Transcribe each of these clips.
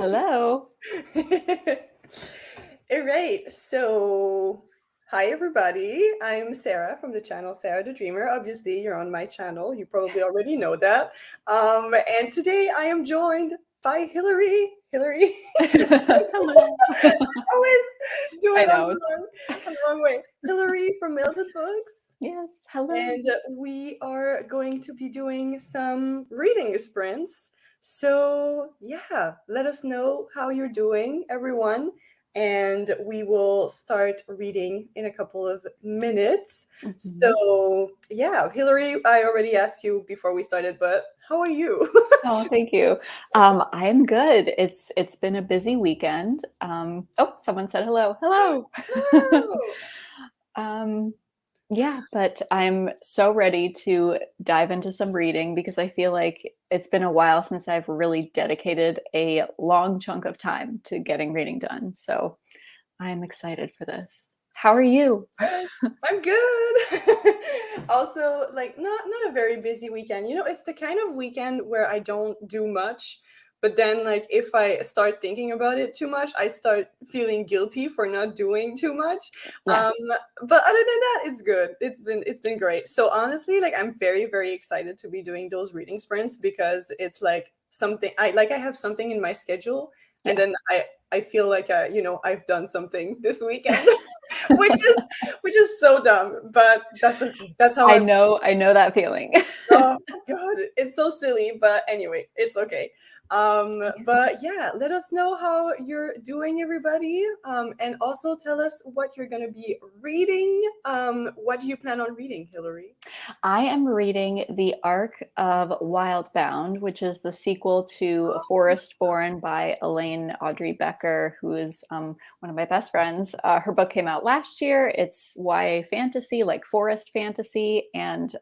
Hello. All right. So, hi everybody. I'm Sarah from the channel Sarah the Dreamer. Obviously, you're on my channel. You probably already know that. And today I am joined by Hillary. Hillary. Hello. I always do I it know. It's, on the wrong way. Hillary from Melted Books. yes, hello. And we are going to be doing some reading sprints. So, yeah, let us know how you're doing, everyone. And we will start reading in a couple of minutes. Mhm. So, yeah, Hillary, I already asked you before we started, but how are you? Oh, thank you. I'm good. It's been a busy weekend. Oh, someone said hello. Hello. Wow. um, yeah, but I'm so ready to dive into some reading because I feel like it's been a while since I've really dedicated a long chunk of time to getting reading done. So I'm excited for this. How are you? Yes, I'm good. Also, like not a very busy weekend. It's the kind of weekend where I don't do much, but then like if I start thinking about it too much, I start feeling guilty for not doing too much. Yeah. Um, but other than that, it's good. It's been great. So honestly, like I'm very, very excited to be doing those reading sprints because it's like something I have something in my schedule and Yeah. then I feel like I've done something this weekend. which is which is so dumb, but that's okay. That's how I I'm. know, I know that feeling. Oh God, it's so silly, but anyway, it's okay. But yeah, let us know how you're doing, everybody. And also tell us what you're gonna be reading. What do you plan on reading, Hillary? I am reading the arc of Wildbound, which is the sequel to Forestborn by Elaine Audrey Becker, who is one of my best friends. Her book came out last year. It's YA fantasy, like forest fantasy. And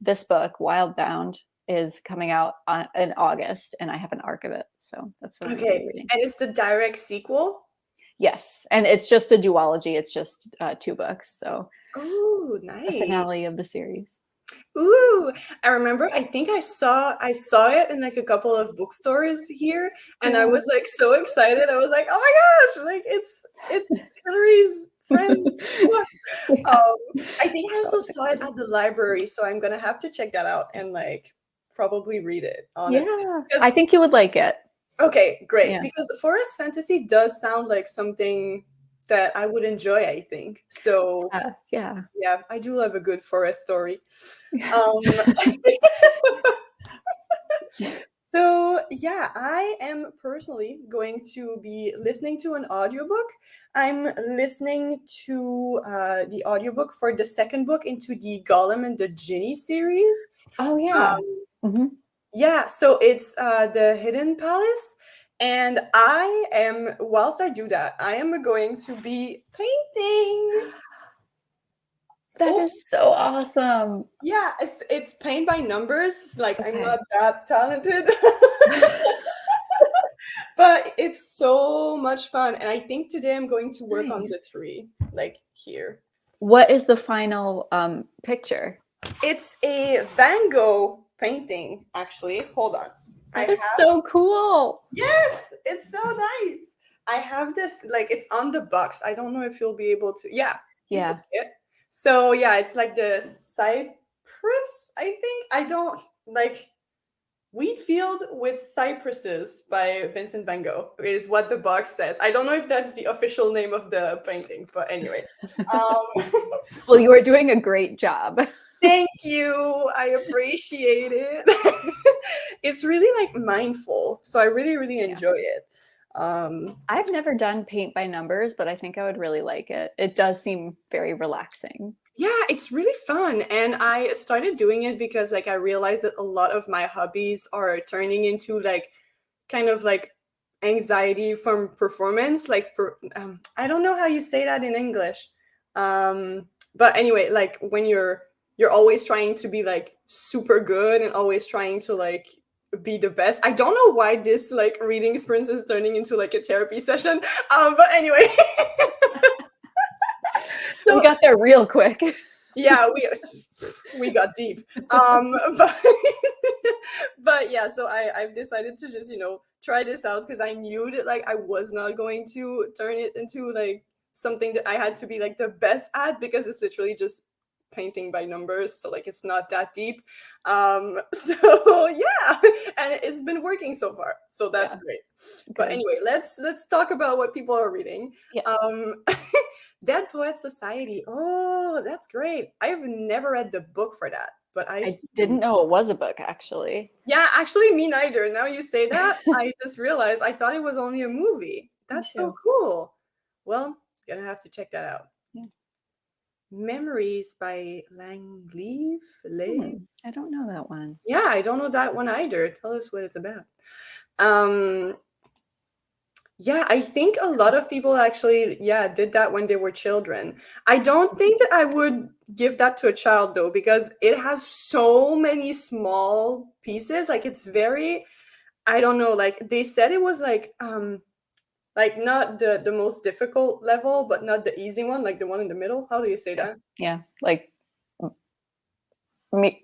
this book, Wildbound, is coming out in August, and I have an arc of it. So that's what I'm going to be Okay, reading. and it's the direct sequel. Yes. And it's just a duology, it's just two books. So Oh, the nice. finale of the series. Ooh, I remember. I think I saw it in like a couple of bookstores here, and I Yeah. was like so excited. I was like, "Oh my gosh! Like it's Hillary's friend's book." Yeah. Um, I think I So also saw it excited. at the library, so I'm gonna have to check that out and like probably read it, honestly. Yeah, Because I think you would like it. okay, great. Yeah. Because forest fantasy does sound like something that I would enjoy, I think. So Yeah. yeah, I do love a good forest story. Yes. Um, So, yeah, I am personally going to be listening to an audiobook. I'm listening to the audiobook for the second book into the Golem and the Ginny series. Oh, yeah. Um, Mhm. yeah, so it's the Hidden Palace. And whilst I do that, I am going to be painting. That Oh, is so awesome. yeah, it's paint by numbers. Like, I'm not Okay. that talented. But it's so much fun. And I think today I'm going to work on the Nice. tree, like here. What is the final, picture? It's a Van Gogh painting, actually. Hold on. I That is have, so cool. yes, it's so nice. I have this, like, it's on the box. I don't know if you'll be able to, yeah, you can Yeah. see it. So, yeah, it's like the cypress, I think. I don't, like, Wheat Field with Cypresses by Vincent van Gogh is what the box says. I don't know if that's the official name of the painting, but anyway. Um, Well, you are doing a great job. thank you. I appreciate it. It's really like mindful, so I really, really Yeah. enjoy it. Um, I've never done paint by numbers, but I think I would really like it. It does seem very relaxing. yeah, it's really fun. And I started doing it because like I realized that a lot of my hobbies are turning into like kind of like anxiety from performance I don't know how you say that in English, but anyway, like when you're always trying to be like super good and always trying to like be the best. I don't know why this like reading experience is turning into like a therapy session, but anyway. We So got there real quick. Yeah, we got deep. But but yeah, so I've decided to just try this out because I knew that like I was not going to turn it into like something that I had to be like the best at because it's literally just painting by numbers, so like it's not that deep. So yeah, and it's been working so far, so that's Yeah, great. But good. anyway, let's talk about what people are reading. Yes. um Dead Poet Society. Oh, that's great. I've never read the book for that, but I've I seen. didn't know it was a book, actually. Yeah, actually, me neither. Now you say that, I just realized I thought it was only a movie. Me That's so too. cool. Well, gonna have to check that out. Yeah. Memories by Langleaf. I don't know that one. Yeah, I don't know that one either. Tell us what it's about. Um, Yeah, I think a lot of people actually, yeah, did that when they were children. I don't think that I would give that to a child though, because it has so many small pieces. Like it's very, I don't know, like they said it was like not the most difficult level, but not the easy one, like the one in the middle. How do you say Yeah. that? Yeah. Like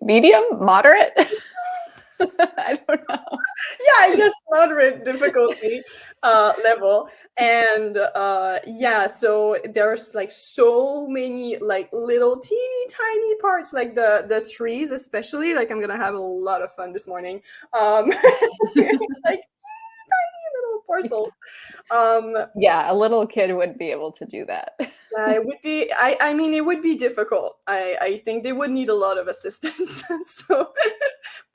medium, moderate. I don't know. Yeah, I guess moderate difficulty level. And yeah, so there's like so many like little teeny tiny parts, like the trees especially. Like I'm gonna have a lot of fun this morning. Like tiny little parcels. Um Yeah, a little kid would be able to do that. it would be, I mean it would be difficult. I think they would need a lot of assistance. So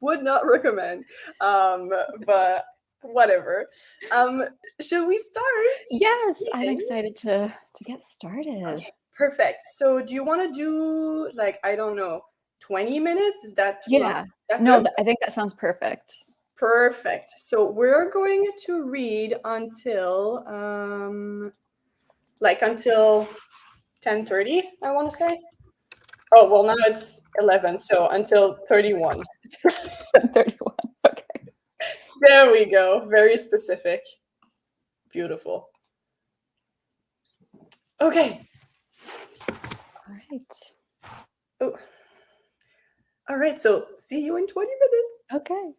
would not recommend. But whatever. Um should we start Yes, I'm reading? excited to get started. Okay, perfect. So do you want to do like, I don't know, 20 minutes? Is that too long? Yeah. Is that No, good? I think that sounds perfect. Perfect. So we're going to read until like until 10:30, I want to say. Oh, well now it's 11, so until 31. 31. Okay. There we go. Very specific. Beautiful. Okay. All right. Oh, all right. So see you in 20 minutes. Okay.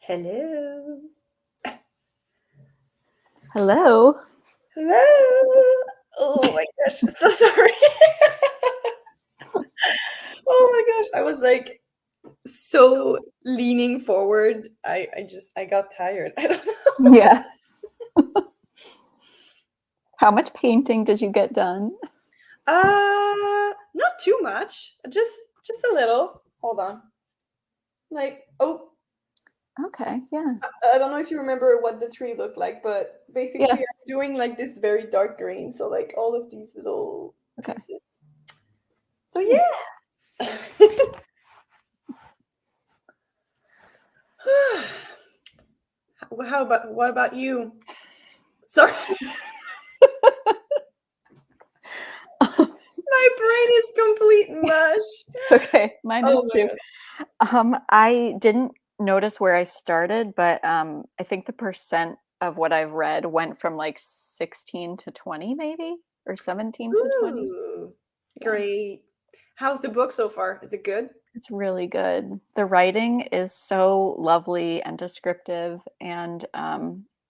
Hello. Hello. Hello. Oh my gosh. So sorry. Oh my gosh. I was like so leaning forward. I got tired. I don't know. Yeah. How much painting did you get done? Not too much. Just a little. Hold on. Like, oh, Okay, yeah. I don't know if you remember what the tree looked like, but Yeah. basically I'm doing like this very dark green, so like all of these little Okay. pieces. So Nice. yeah. How about what about you? Sorry, my brain is complete mush. It's okay. Mine Oh is my too. god. I didn't notice where I started, but I think the percent of what I've read went from like 16 to 20 maybe, or 17 to 20. Ooh, Yeah. great. How's the book so far? Is it good? It's really good. The writing is so lovely and descriptive, and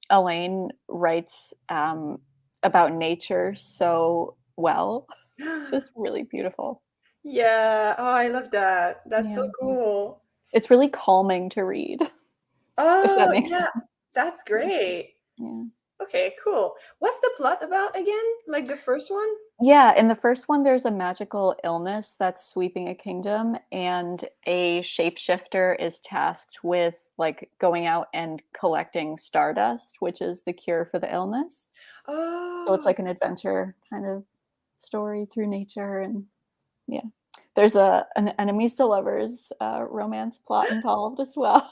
Elaine writes about nature so well. It's just really beautiful. Yeah. Oh, I love that. That's so Yeah. cool. It's really calming to read, if that Oh, makes yeah. sense. That's great. Yeah. Okay, cool. What's the plot about again? Like the first one? Yeah, in the first one, there's a magical illness that's sweeping a kingdom, and a shapeshifter is tasked with like going out and collecting stardust, which is the cure for the illness. So it's Oh, like an adventure kind of story through nature, and yeah, there's an enemies to lovers romance plot involved as well.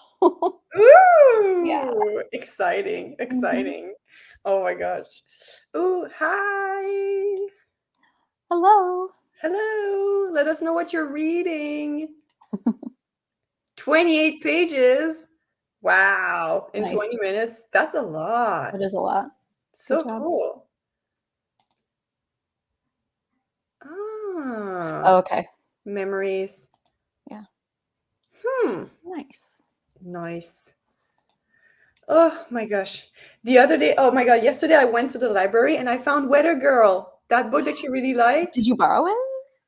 Yeah. ooh, exciting, Mhm. exciting. Oh my gosh. Ooh, hi. Hello. Hello. Let us know what you're reading. 28 pages. Wow. In Nice. 20 minutes. That's a lot. That is a lot. Good So job. cool. Ah, Oh, okay. memories. Yeah. Hmm. Nice. Nice. Oh my gosh. The other day, oh my God, yesterday I went to the library and I found Weather Girl, that book that you really Did liked. you borrow it?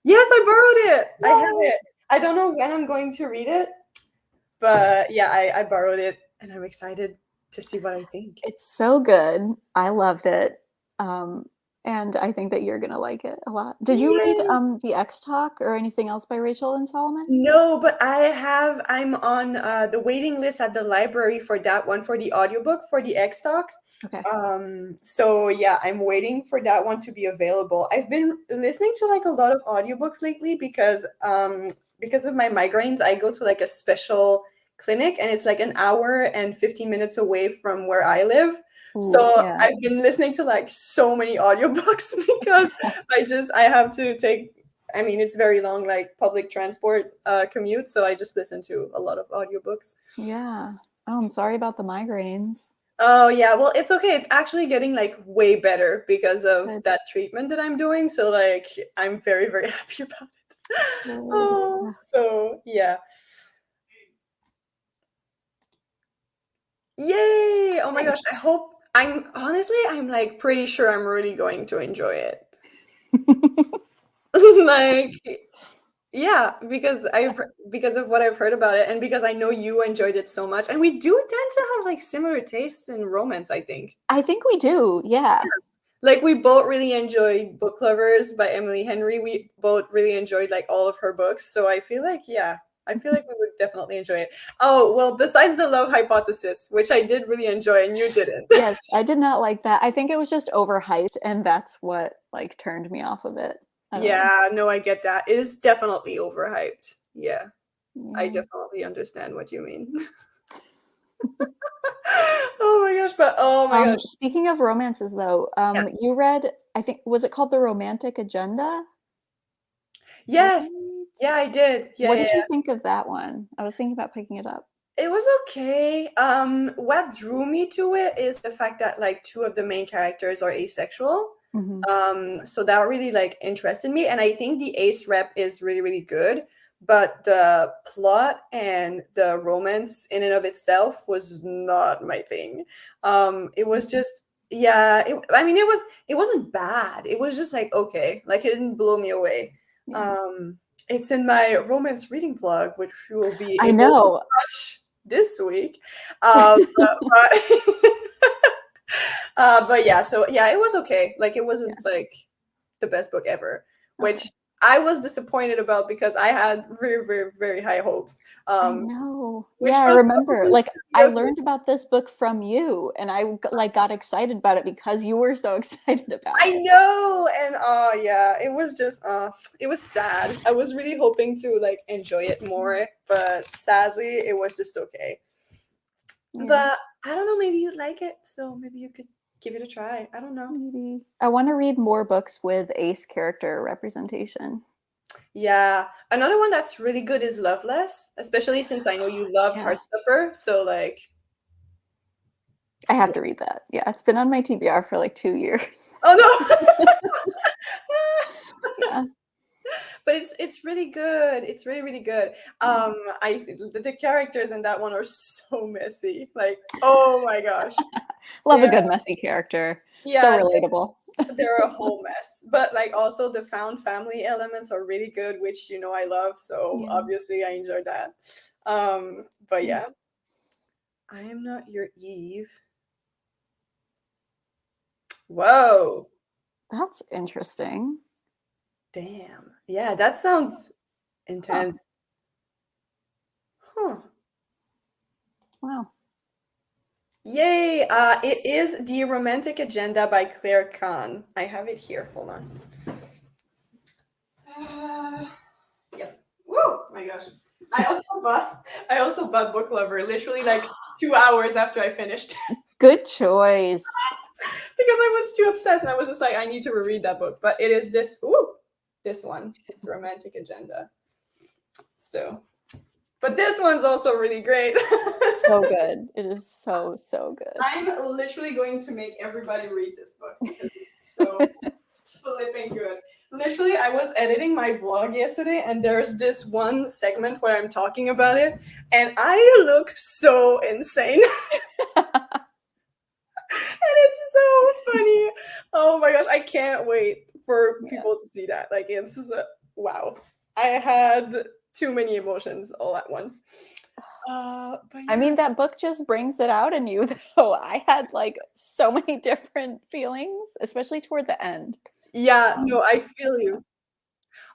Yes, I borrowed it. I have Yay! it. I don't know when I'm going to read it, but yeah, I borrowed it and I'm excited to see what I think. It's so good. I loved it. Um, and I think that you're gonna like it a lot. Did you read Yay! The X Talk or anything else by Rachel and Solomon? No, but I'm on the waiting list at the library for that one, for the audiobook for the X Talk. Okay. So yeah, I'm waiting for that one to be available. I've been listening to like a lot of audiobooks lately because of my migraines, I go to like a special clinic and it's like an hour and 15 minutes away from where I live. Ooh, So yeah. I've been listening to like so many audiobooks because I have to take, I mean, it's very long, like public transport commute. So I just listen to a lot of audiobooks. Yeah. Oh, I'm sorry about the migraines. Oh yeah, well it's okay. It's actually getting like way better because of Good. that treatment that I'm doing. So like I'm very, very happy about it. Good. Oh, Yeah. so yeah. Yay! Oh my gosh, Nice. I'm like pretty sure I'm really going to enjoy it. Like yeah, because of what I've heard about it and because I know you enjoyed it so much. And we do tend to have like similar tastes in romance, I think. I think we do. Yeah. Like we both really enjoyed Book Lovers by Emily Henry. We both really enjoyed like all of her books. So I feel like yeah, I feel like we would definitely enjoy it. Oh, well, besides the love hypothesis, which I did really enjoy and you didn't. Yes, I did not like that. I think it was just overhyped, and that's what like turned me off of it. I don't know. Yeah, no, I get that. It is definitely overhyped. Yeah, I Yeah. definitely understand what you mean. Oh my gosh, but oh my gosh. Speaking of romances, though, Yeah. you read, I think, was it called The Romantic Agenda? Yes. Right? Yeah, I did. Yeah, What yeah, did you yeah. think of that one? I was thinking about picking it up. It was okay. What drew me to it is the fact that like two of the main characters are asexual. Hmm. So that really like interested me, and I think the ace rep is really, really good. but the plot and the romance in and of itself was not my thing. It was just, yeah, I mean, it wasn't bad. It was just like, okay, like it didn't blow me away. Yeah. Um, it's in my romance reading vlog, which you will be I able to know. watch this week. But yeah, so yeah, it was okay. Like it Yeah. wasn't like the best book ever, which Okay. I was disappointed about because I had very, very, very high hopes. I know. Which Yeah, I was remember. supposed Like to be I a learned about this book from you, and like got excited about it because you were so excited about I it. know, and yeah, it was just it was sad. I was really hoping to like enjoy it more, but sadly, it was just okay. Yeah, But I don't know, maybe you'd like it, so maybe you could give it a try. I don't know. maybe. I want to read more books with ace character representation. Yeah, another one that's really good is Loveless, especially since I know you love Yeah, Heartstopper. So like, I have yeah. to read that. Yeah, it's been on my TBR for like 2 years. Oh no. Yeah, But it's really good. It's really, really good. yeah. I the characters in that one are so messy. Like, oh my gosh. Love a They're good messy character. So yeah, relatable. they're a whole mess. But like also the found family elements are really good, which you know I love. So Yeah. obviously I enjoyed that. But yeah. I am not your Eve. Whoa. That's interesting. Damn. Yeah, that sounds Huh. intense. Huh. Wow. Yay! It is The Romantic Agenda by Claire Kahn. I have it here. Hold on. Uh, yep. Woo! My gosh. I also bought Book Lover literally like 2 hours after I finished Good choice. because I was too obsessed and I was just like, I need to reread that book. But it is this one, The Romantic Agenda. So, but this one's also really great. So good. It is so, so good. I'm literally going to make everybody read this book because it's so flipping good. Literally, I was editing my vlog yesterday, and there's this one segment where I'm talking about it, and I look so insane. And it's so funny. Oh my gosh, I can't wait for Yeah. people to see that. Like, it's wow. I had too many emotions all at once. But I yeah. mean, that book just brings it out in you, though. I had like so many different feelings, especially toward the end. Yeah, no, I feel Yeah. you.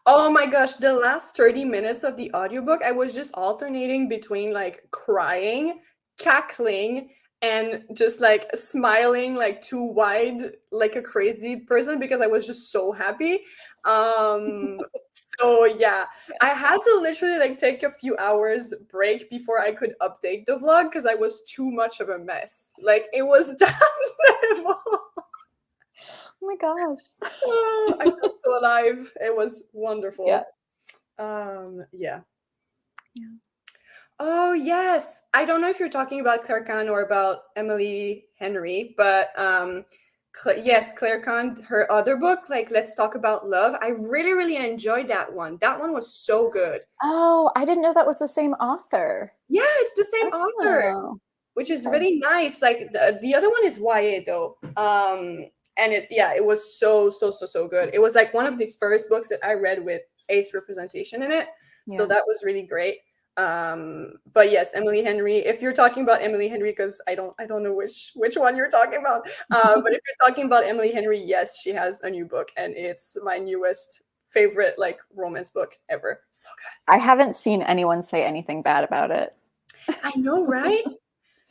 Oh my gosh, the last 30 minutes of the audiobook, I was just alternating between like crying, cackling, and just like smiling like too wide like a crazy person because I was just so happy. Um so yeah, Yeah. I had to literally like take a few hours break before I could update the vlog because I was too much of a mess. Like it was that level. Oh my gosh. Oh, I felt so alive. It was Yeah. wonderful. Yeah. Yeah. Oh, yes. I don't know if you're talking about Claire Kahn or about Emily Henry, but yes, Claire Kahn, her other book, like Let's Talk About Love, I really, really enjoyed that one. That one was so good. Oh, I didn't know that was the same author. Yeah, it's the same author, Oh, which is okay. really nice. Like the other one is YA though. And it's yeah, it was so, so, so, so good. It was like one of the first books that I read with ace representation in it. So Yeah. that was really great. But yes, Emily Henry, if you're talking about Emily Henry, because I don't know which one you're talking about. But if you're talking about Emily Henry, yes, she has a new book and it's my newest favorite like romance book ever. So good. I haven't seen anyone say anything bad about it. I know, right?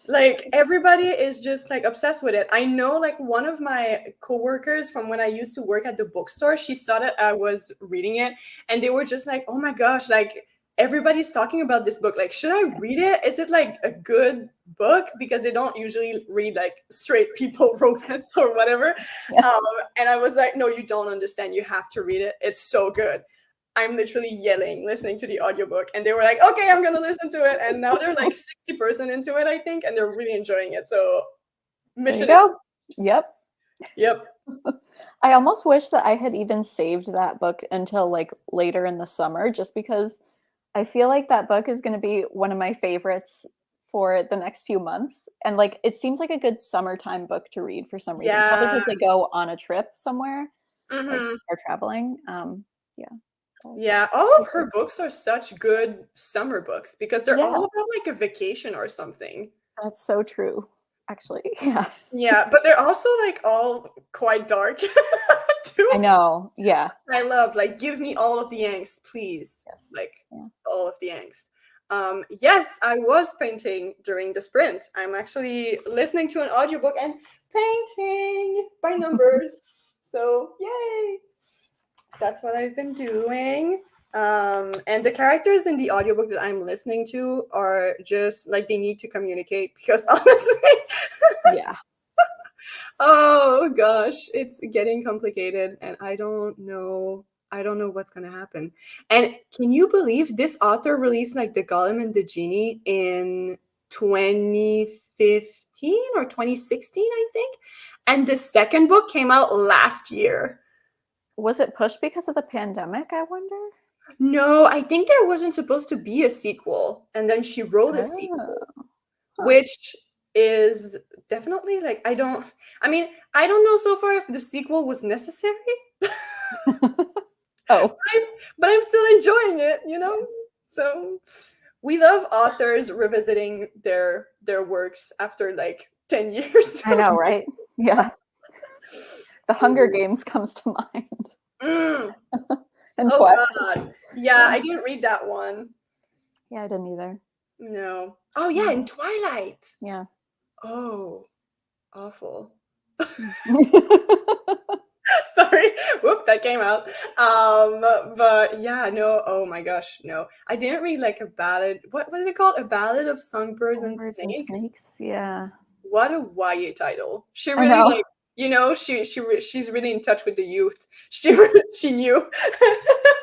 Like everybody is just like obsessed with it. I know like one of my coworkers from when I used to work at the bookstore, she saw that I was reading it and they were just like, "Oh my gosh, like everybody's talking about this book. Like should I read it? Is it like a good book?" Because they don't usually read like straight people romance or whatever. Yeah. Um and I was like, "No, you don't understand. You have to read it. It's so good." I'm literally yelling, listening to the audiobook, and they were like, "Okay, I'm gonna listen to it." And now they're like 60% into it, I think, and they're really enjoying it. So There you mission. go. Yep. Yep. I almost wish that I had even saved that book until like later in the summer, just because I feel like that book is going to be one of my favorites for the next few months. And like it seems like a good summertime book to read for some reason. Probably Yeah. because they go on a trip somewhere, like Hmm. are traveling. Yeah. Yeah, all of her books are such good summer books because they're Yeah, all about like a vacation or something. that's so true. Actually, yeah. Yeah, but they're also like all quite dark I too. know. Yeah. I love like give me all of the angst, please. Yes. Like Yeah. all of the angst. Yes, I was painting during the sprint. I'm actually listening to an audiobook and painting by numbers. So, yay. That's what I've been doing. And the characters in the audiobook that I'm listening to are just like they need to communicate because honestly, Yeah. oh gosh, it's getting complicated and I don't know what's gonna happen. And can you believe this author released like The Golem and the Genie in 2015 or 2016, I think? And the second book came out last year. Was it pushed because of the pandemic, I wonder? No, I think there wasn't supposed to be a sequel, and then she wrote a Oh, sequel, huh. which is definitely like I don't know so far if the sequel was necessary, Oh, I- but I'm still enjoying it, you know? yeah. So we love authors revisiting their works after like 10 years I or know, so. right? Yeah. The Hunger Games comes to mind. Mm. And Oh Twilight. God. Yeah, Yeah. I didn't read that one. Yeah, I didn't either. No. Oh yeah, Mm. in Twilight. Yeah. Oh, awful. Mm. Sorry. Whoop, that came out. But yeah, no, oh my gosh, no. I didn't read like a ballad. What is it called? A Ballad of Songbirds and Songbirds and Snakes? snakes. Yeah. What a YA title. She I really know. like, she's really in touch with the youth. She knew.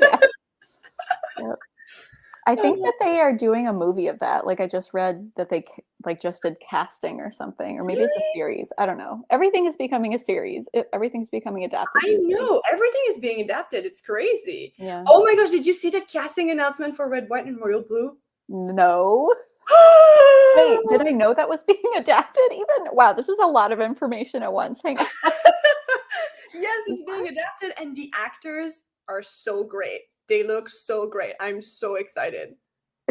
Yeah. Yep. I think that they are doing a movie of that. Like I just read that they like just did casting or something, or maybe it's a Really? series. I don't know. Everything is becoming a series. Everything's becoming adapted I these days. know. Everything is being adapted. It's crazy. Yeah. Oh my gosh, did you see the casting announcement for Red, White, and Royal Blue? No. Wait, did I know that was being adapted even? Wow, this is a lot of information at once. Hang on. Yes, it's being What? adapted, and the actors are so great. They look so great. I'm so excited.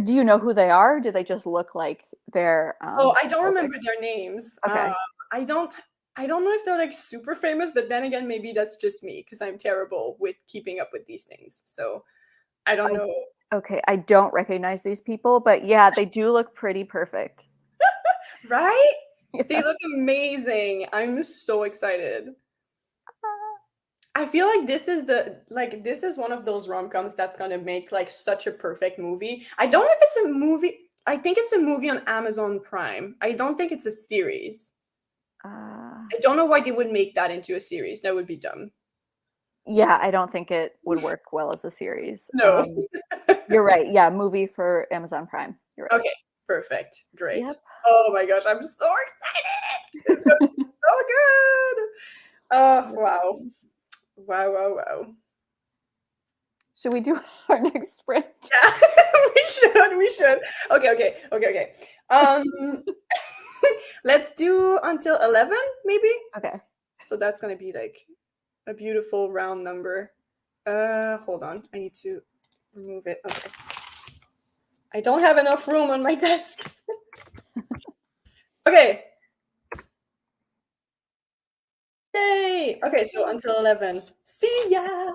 Do you know who they are? Do they just look like they're Oh, I don't perfect? remember their names. Okay. I don't. I don't know if they're like super famous, but then again, maybe that's just me because I'm terrible with keeping up with these things. So I don't I know. okay, I don't recognize these people, but yeah, they do look pretty perfect. Right? They Yeah. look amazing. I'm so excited. I feel like this is one of those rom-coms that's gonna make like such a perfect movie. I don't know if it's a movie. I think it's a movie on Amazon Prime. I don't think it's a series. Uh, I don't know why they would make that into a series. That would be dumb. yeah, I don't think it would work well as a series. No. You're right. Yeah, movie for Amazon Prime. You're right. Okay, perfect. Great. Yep. Oh my gosh, I'm so excited. It's gonna be so good. Oh, wow. Wow, wow, wow. Should we do our next sprint? Yeah, we should. Okay, okay, okay, okay. Let's do until 11, maybe? Okay. So that's gonna be like a beautiful round number. Hold on. I need to remove it. Okay. I don't have enough room on my desk. Okay. Yay! Okay, so until 11. See ya!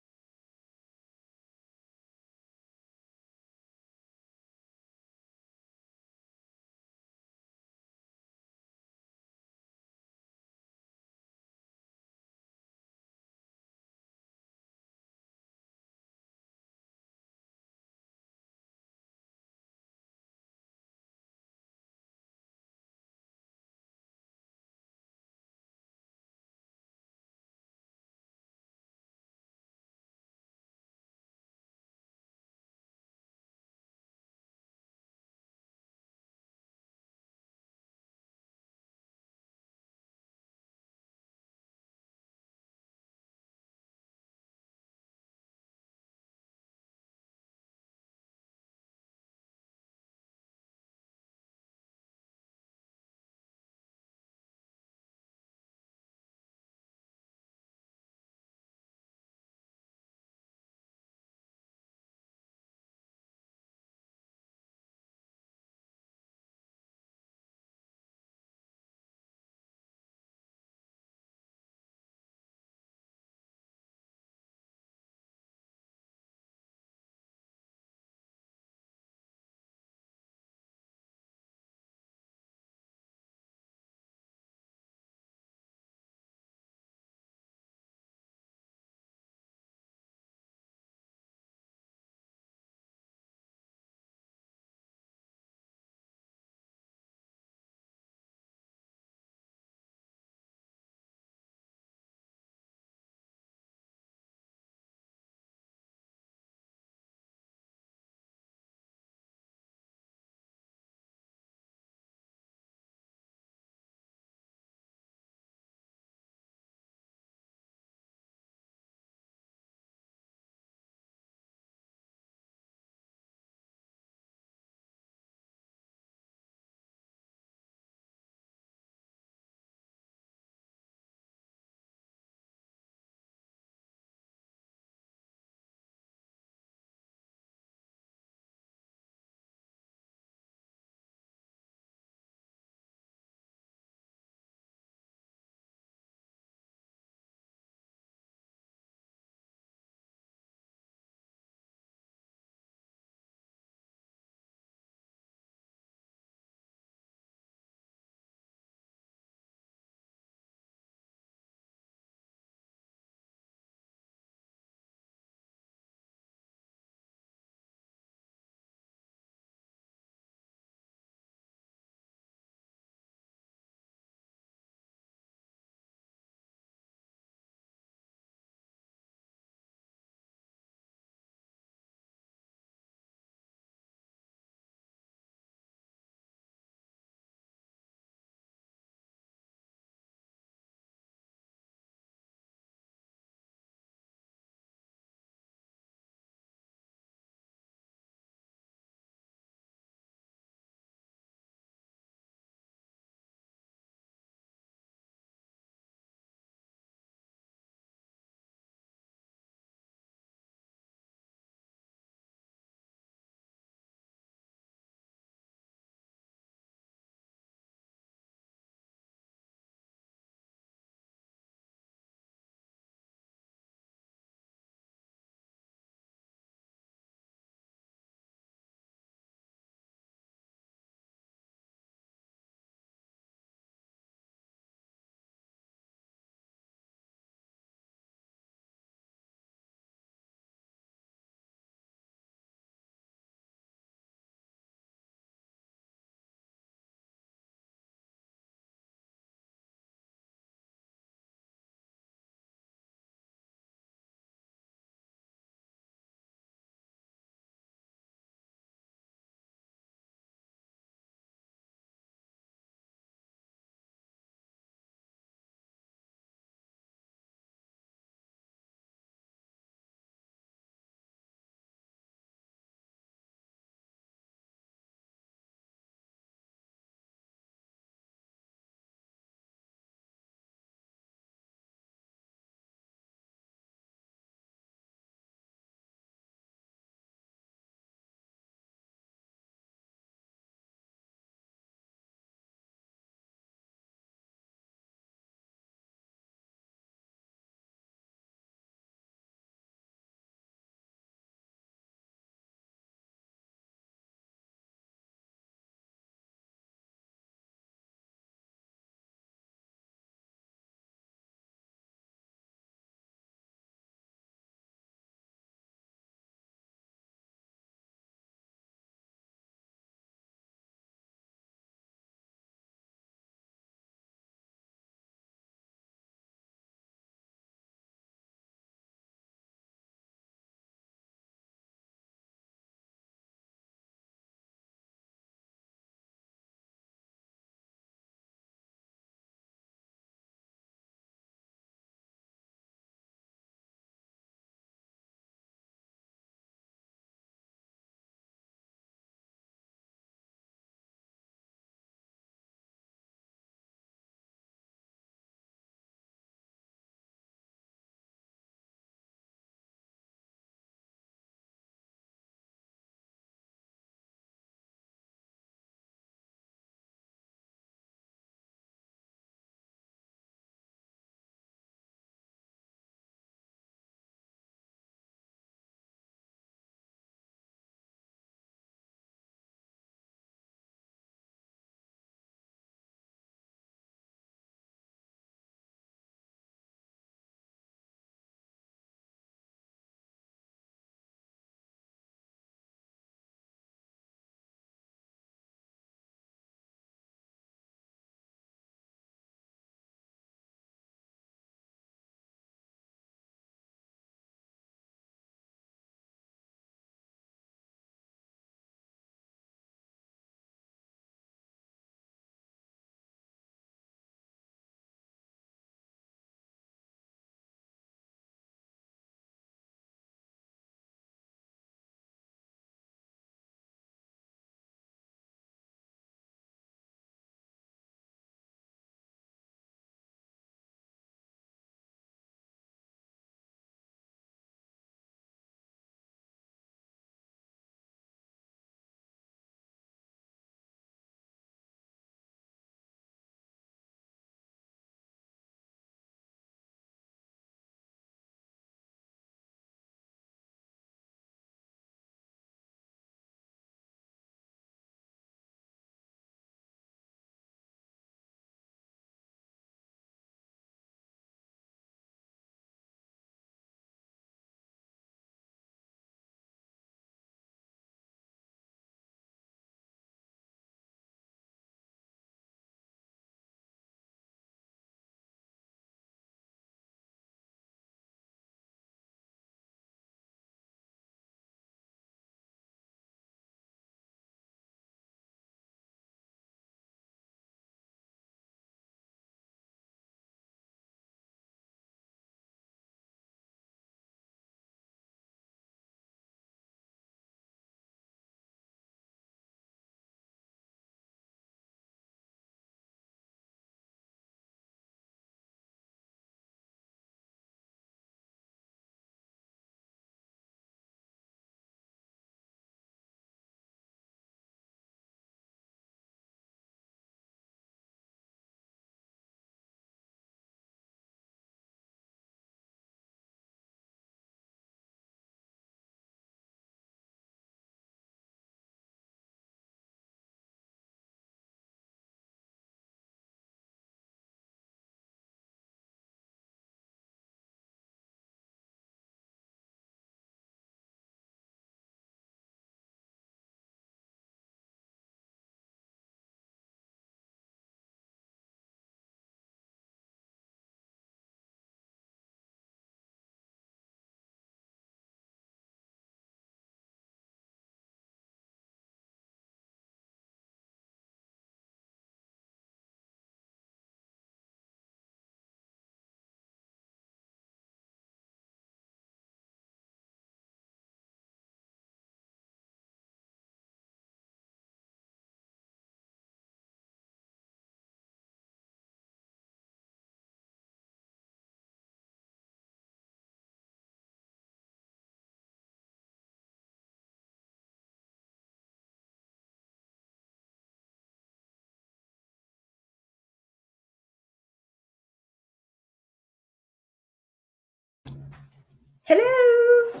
Hello!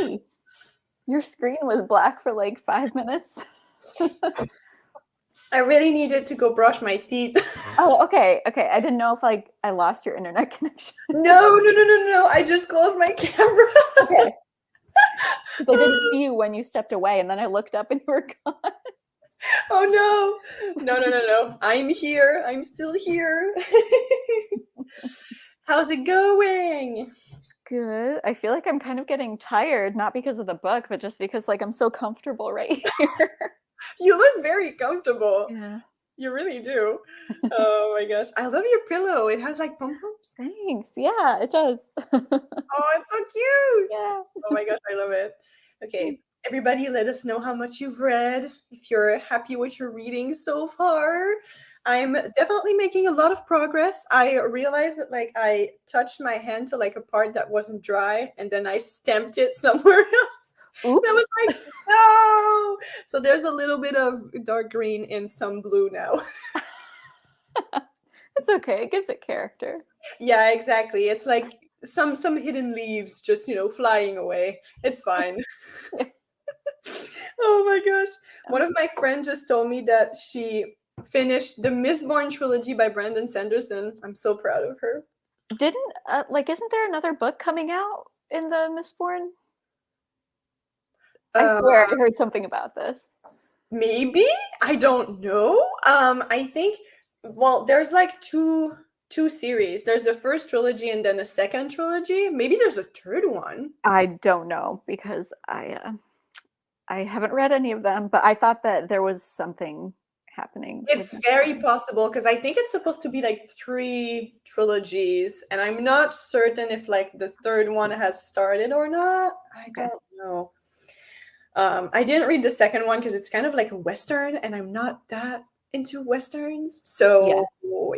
Hey, your screen was black for like 5 minutes. I really needed to go brush my teeth. Oh, okay. Okay. I didn't know if like I lost your internet connection. No. I just closed my camera. Okay. Because I didn't see you when you stepped away, and then I looked up and you were gone. Oh no. I'm here. I'm still here. How's it going? Good. I feel like I'm kind of getting tired, not because of the book, but just because like I'm so comfortable right here. You look very comfortable. Yeah. You really do. Oh my gosh. I love your pillow. It has like pom-poms. Thanks. Yeah, it does. Oh, it's so cute. Yeah. Oh my gosh, I love it. Okay, everybody, let us know how much you've read, if you're happy with your reading so far. I'm definitely making a lot of progress. I realized that like I touched my hand to like a part that wasn't dry and then I stamped it somewhere else. Oops. And I was like, no. So there's a little bit of dark green and some blue now. It's okay. It gives it character. Yeah, exactly. It's like some hidden leaves just, flying away. It's fine. Oh my gosh. One of my friends just told me that she finished the Mistborn trilogy by Brandon Sanderson. I'm so proud of her. Didn't isn't there another book coming out in the Mistborn? I swear I heard something about this. Maybe? I don't know. I think there's like two series. There's the first trilogy and then a second trilogy. Maybe there's a third one. I don't know because I haven't read any of them, but I thought that there was something happening. It's very possible because I think it's supposed to be like 3 trilogies, and I'm not certain if like the third one has started or not. I don't know. I didn't read the second one because it's kind of like a Western, and I'm not that into Westerns. So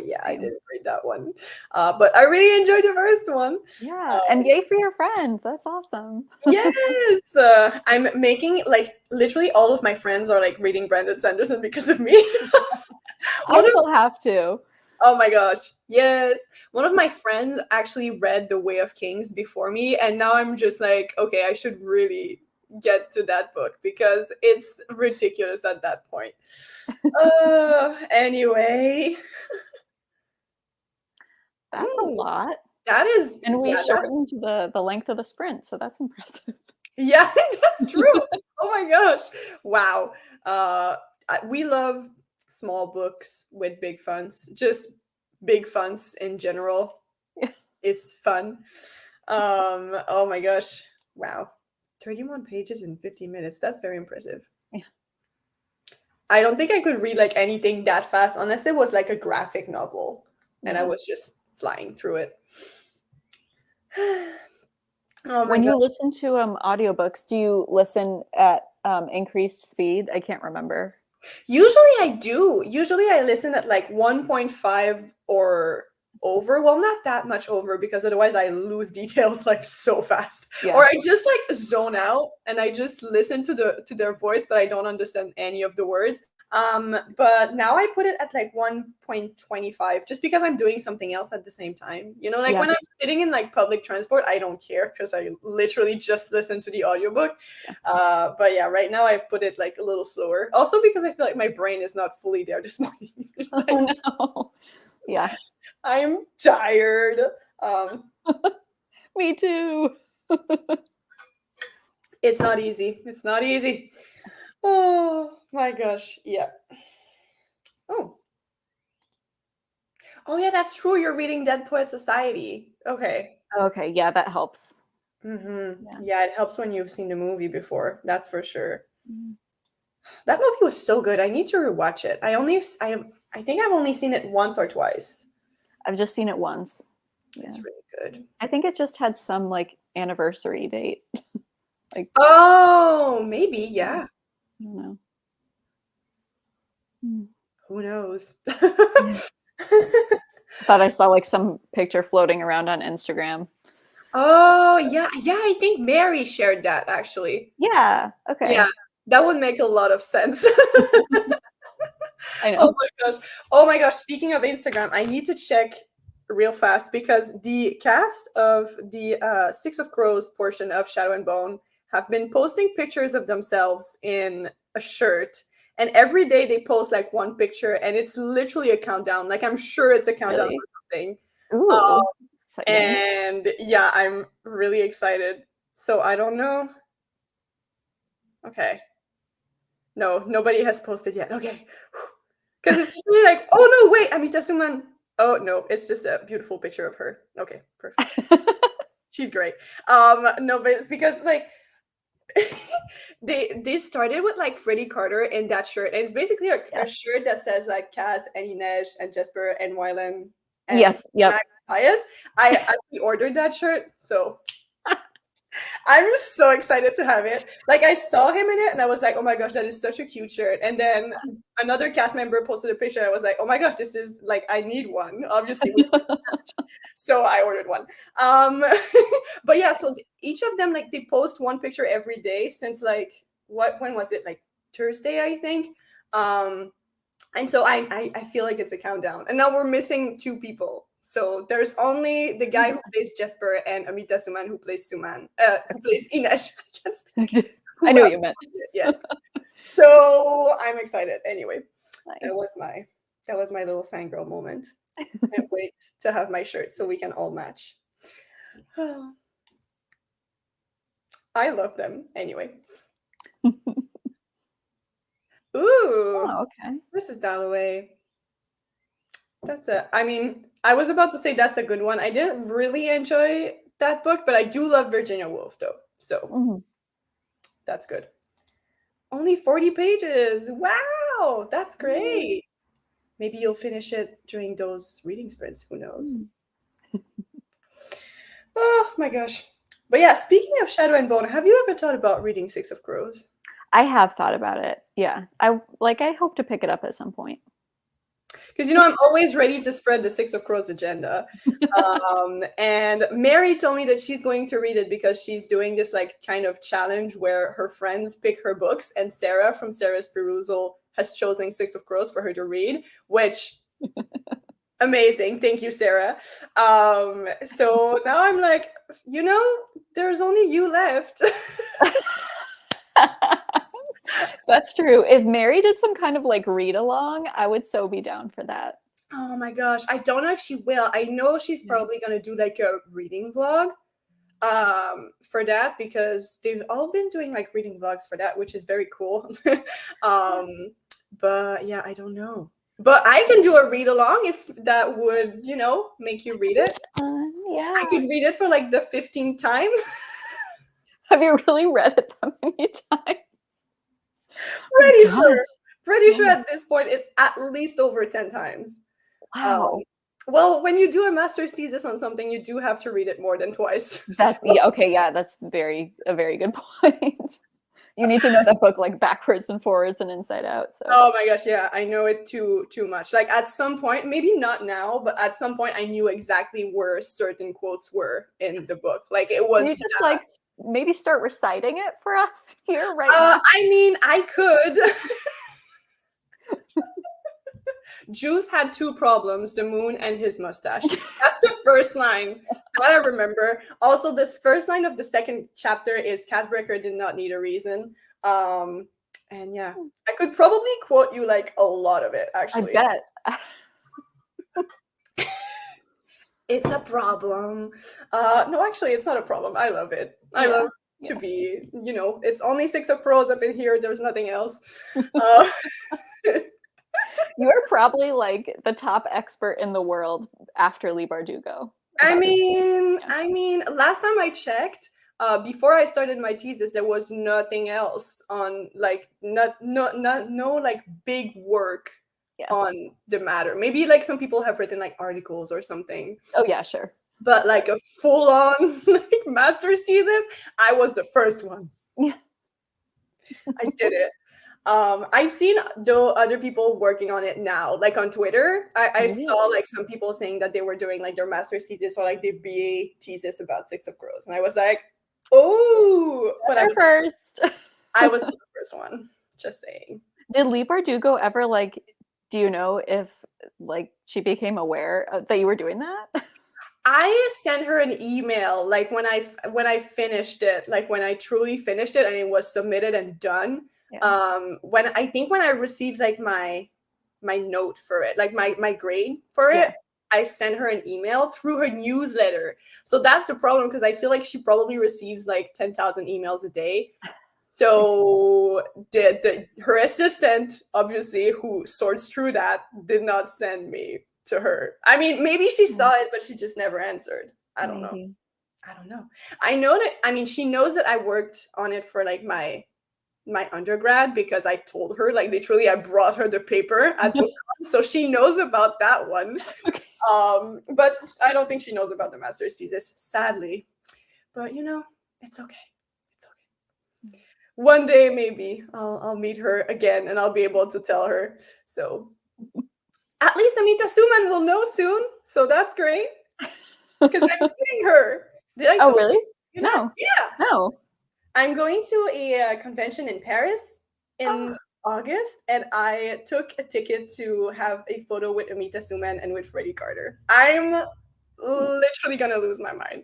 yeah, I didn't read that one. But I really enjoyed the first one. Yeah, and yay for your friend. That's awesome. Yes, I'm making like literally all of my friends are like reading Brandon Sanderson because of me. I still have to. Oh my gosh, yes. One of my friends actually read The Way of Kings before me, and now I'm just like, okay, I should really get to that book because it's ridiculous at that point. Anyway. That's a lot. That is, and we shortened the length of the sprint, so that's impressive. Yeah, that's true. Oh my gosh. Wow. We love small books with big fonts. Just big fonts in general. Yeah. It's fun. Oh my gosh. Wow. 31 pages in 50 minutes. That's very impressive. Yeah. I don't think I could read like anything that fast unless it was like a graphic novel and I was just flying through it. Oh when you listen to audiobooks, do you listen at increased speed? I can't remember. Usually I do. Usually I listen at like 1.5 or over. Well, not that much over because otherwise I lose details like so fast. Yeah. Or I just like zone out and I just listen to their voice, but I don't understand any of the words. But now I put it at like 1.25 just because I'm doing something else at the same time. Like when I'm sitting in like public transport, I don't care because I literally just listen to the audiobook. But yeah, right now I've put it like a little slower. Also because I feel like my brain is not fully there this morning. Like, oh no. Yeah. I'm tired. Me too. It's not easy. It's not easy. Oh my gosh. Yeah. Oh yeah, that's true. You're reading Dead Poet Society. Okay. Okay. Yeah, that helps. Mm-hmm. Yeah, it helps when you've seen the movie before. That's for sure. Mm-hmm. That movie was so good. I need to rewatch it. I think I've only seen it once or twice. I've just seen it once. It's really good. I think it just had some like anniversary date. Like, oh, maybe, yeah. I don't know. Who knows? I thought I saw like some picture floating around on Instagram. Oh, yeah. Yeah, I think Mary shared that actually. Yeah. Okay. Yeah, that would make a lot of sense. I know. Oh my gosh. Speaking of Instagram, I need to check real fast because the cast of the Six of Crows portion of Shadow and Bone have been posting pictures of themselves in a shirt. And every day they post like one picture, and it's literally a countdown. Like I'm sure it's a countdown Really? for something. Ooh, exciting. And yeah, I'm really excited. So I don't know. Okay. No, nobody has posted yet. Okay. Because it's really like, oh no, wait, Amita Suman. Oh no, it's just a beautiful picture of her. Okay, perfect. She's great. No, but it's because like they started with like Freddie Carter in that shirt, and it's basically a Yes. shirt that says like Kaz and Inej and Jesper and Wylan and Yes. Yep. Matthias. I actually ordered that shirt, so I'm so excited to have it. Like I saw him in it and I was like, oh my gosh, that is such a cute shirt. And then another cast member posted a picture and I was like, oh my gosh, this is like I need one. Obviously. So I ordered one. But yeah, so each of them like they post one picture every day since like when was it? Like Thursday, I think. And so I feel like it's a countdown. And now we're missing two people. So there's only the guy who plays Jesper and Amita Suman who plays who plays Inej. I can't speak. I knew what you meant. Yeah. So I'm excited. Anyway, Nice. that was my little fangirl moment. Can't wait to have my shirt so we can all match. I love them. Anyway. Ooh. Oh, okay. Mrs. Dalloway. I mean, I was about to say that's a good one. I didn't really enjoy that book, but I do love Virginia Woolf though. So that's good. Only 40 pages. Wow, that's great. Maybe you'll finish it during those reading sprints. Who knows? Oh my gosh. But yeah, speaking of Shadow and Bone, have you ever thought about reading Six of Crows? I have thought about it. Yeah. I hope to pick it up at some point. Because I'm always ready to spread the Six of Crows agenda. And Mary told me that she's going to read it because she's doing this like kind of challenge where her friends pick her books, and Sarah from Sarah's Perusal has chosen Six of Crows for her to read, which amazing. Thank you, Sarah. So now I'm like, there's only you left. That's true. If Mary did some kind of like read along, I would so be down for that. Oh my gosh. I don't know if she will. I know she's probably going to do like a reading vlog for that because they've all been doing like reading vlogs for that, which is very cool. But yeah, I don't know. But I can do a read along if that would, make you read it. Yeah. I could read it for like the 15th time. Have you really read it that many times? Pretty sure at this point it's at least over 10 times. Wow. Well, when you do a master's thesis on something, you do have to read it more than twice. Yeah, okay, yeah, that's a very good point. You need to know that book like backwards and forwards and inside out. So. Oh my gosh, yeah, I know it too much. Like at some point, maybe not now, but at some point I knew exactly where certain quotes were in the book. Like it was. Can you just like maybe start reciting it for us here right now? I mean, I could. Juice had two problems, the moon and his mustache. That's the first line that I remember. Also, this first line of the second chapter is Casbreaker did not need a reason. And yeah, I could probably quote you like a lot of it, actually. I bet. It's a problem. No, actually, it's not a problem. I love it. I love to be, it's only Six of Crows up in here. There's nothing else. You are probably like the top expert in the world after Lee Bardugo. I mean, last time I checked, before I started my thesis, there was nothing else on like no like big work on the matter. Maybe like some people have written like articles or something. Oh yeah, sure. But like a full-on like master's thesis, I was the first one. Yeah. I did it. I've seen though other people working on it now, like on Twitter. I saw like some people saying that they were doing like their master's thesis or like their BA thesis about Six of Crows, and I was like, oh, but I was first. I was the first one. Just saying. Did Lee Bardugo ever like? Do you know if like she became aware that you were doing that? I sent her an email like when I finished it, like when I truly finished it and it was submitted and done. Yeah. When I think when I received like my note for it, like my grade for it, Yeah. I sent her an email through her newsletter. So that's the problem because I feel like she probably receives like 10,000 emails a day. So her assistant, obviously, who sorts through that, did not send me to her. I mean, maybe she saw Mm, it, but she just never answered. I don't know. maybe. I don't know. I know that, I mean, she knows that I worked on it for like my undergrad because I told her, like literally I brought her the paper at BookCon, so she knows about that one. Okay. But I don't think she knows about the master's thesis, sadly. But you know, it's okay. It's okay. One day maybe I'll meet her again and I'll be able to tell her. So at least Amita Suman will know soon. So that's great. Because I'm meeting her. Did I Oh, told really? you that? No. Yeah. No. I'm going to a convention in Paris Oh, in August, and I took a ticket to have a photo with Amita Suman and with Freddie Carter. I'm literally gonna lose my mind.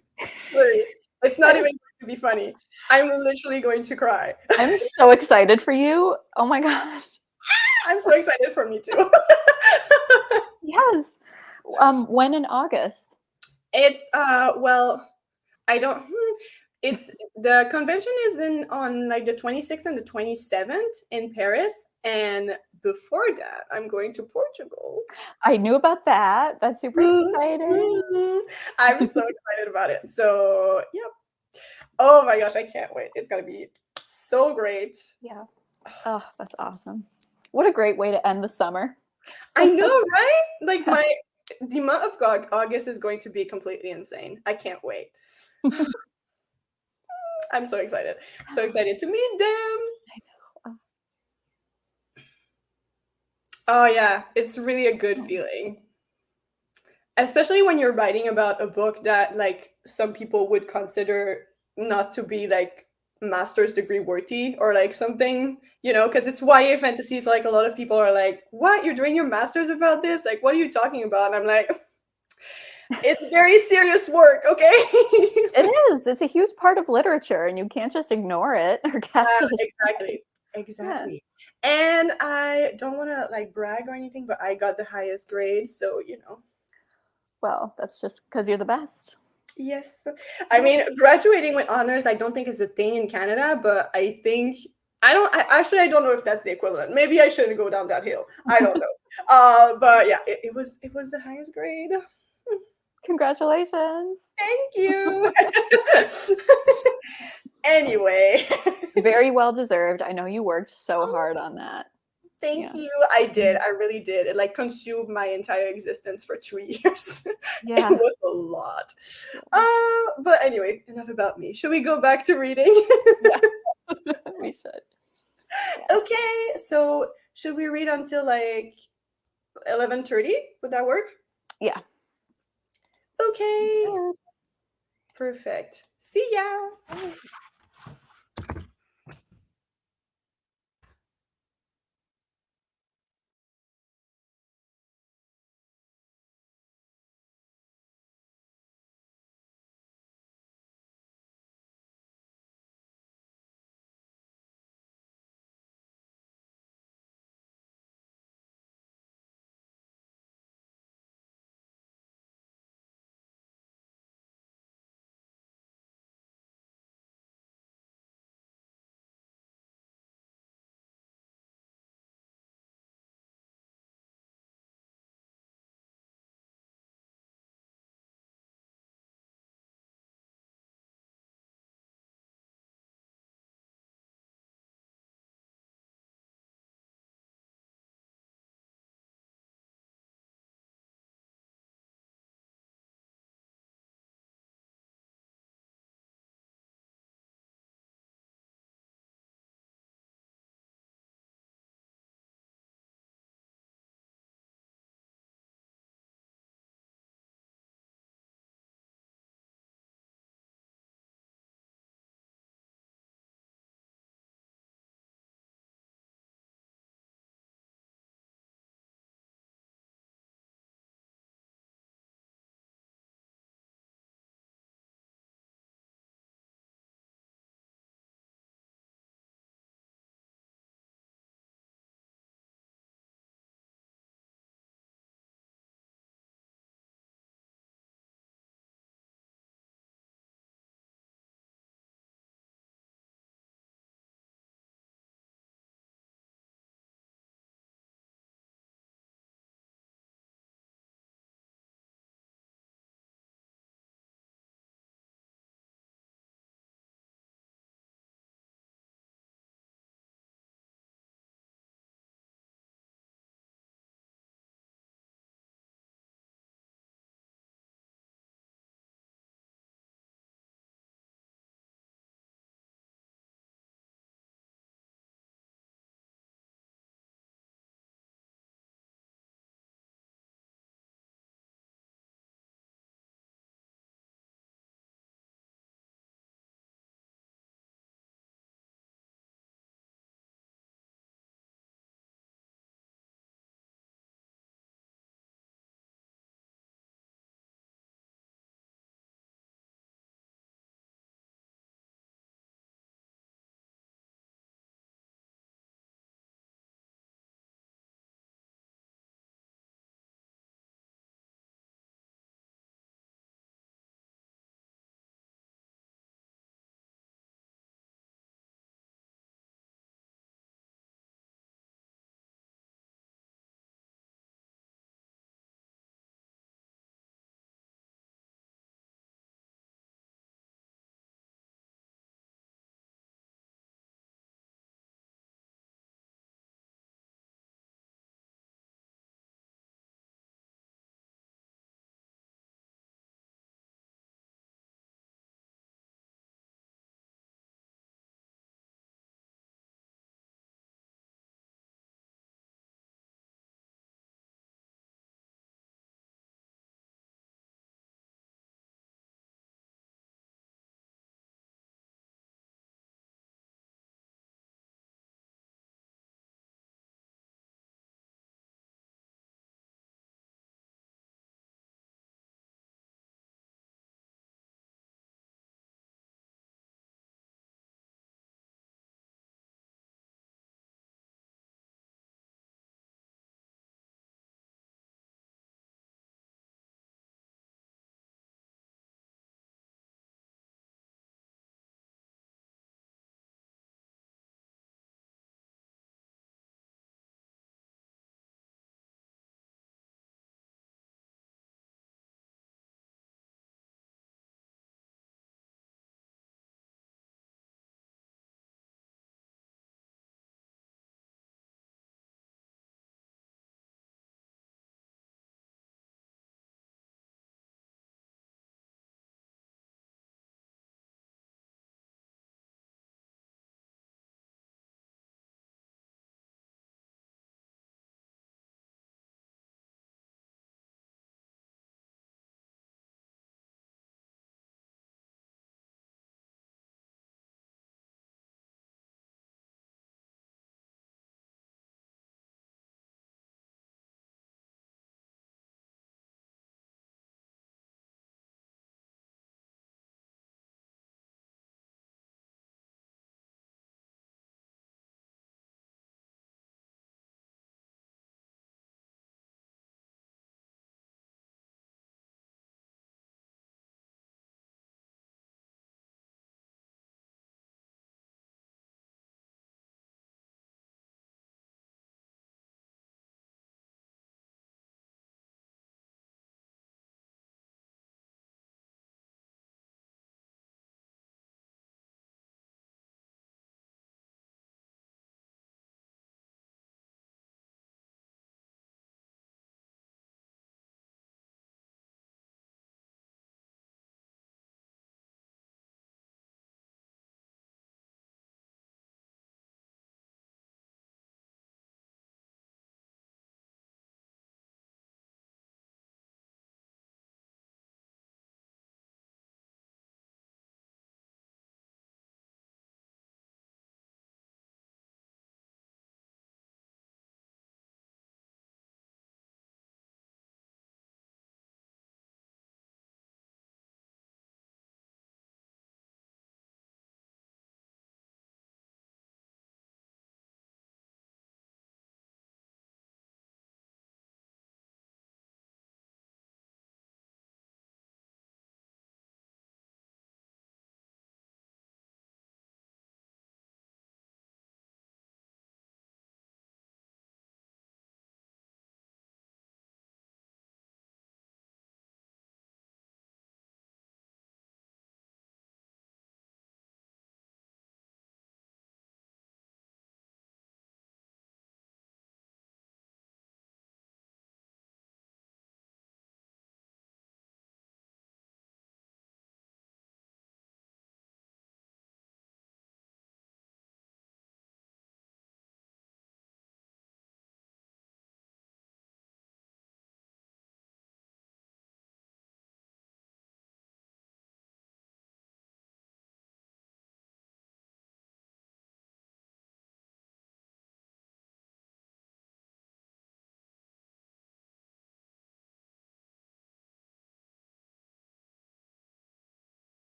Literally. It's not even going to be funny. I'm literally going to cry. I'm so excited for you. Oh my gosh. I'm so excited for me too. Yes. When in August? It's well, I don't it's the convention is in on like the 26th and the 27th in Paris, and before that I'm going to Portugal. I knew about that. That's super exciting. Mhm. I'm so excited about it. So, yep. Oh my gosh, I can't wait. It's gonna be so great. Yeah. Oh, that's awesome. What a great way to end the summer. I know, right? Like the month of August is going to be completely insane. I can't wait. I'm so excited. So excited to meet them. Oh, Oh yeah, it's really a good feeling. Especially when you're writing about a book that like some people would consider not to be like master's degree worthy or like something, you know, because it's YA fantasy. So like a lot of people are like, what, you're doing your master's about this, like what are you talking about? And I'm like, it's very serious work, it okay. is. It's a huge part of literature, and you can't just ignore it or cast it aside. Exactly, Yeah. exactly. And I don't want to like brag or anything, but I got the highest grade, so you know. Well, that's just because you're the best. Yes. I mean, graduating with honors, I don't think is a thing in Canada, but I think I don't know if that's the equivalent. Maybe I shouldn't go down that hill. I don't know. But yeah, it was the highest grade. Congratulations. Thank you. Anyway. Very well deserved. I know you worked so hard on that. Thank Yeah. you. I did. I really did. It like consumed my entire existence for 2 years. It Yeah. was a lot. But anyway, enough about me. Should we go back to reading? Yeah. We should. Yeah. Okay, so should we read until like 11:30? Would that work? Yeah. Okay, Good. perfect. See ya.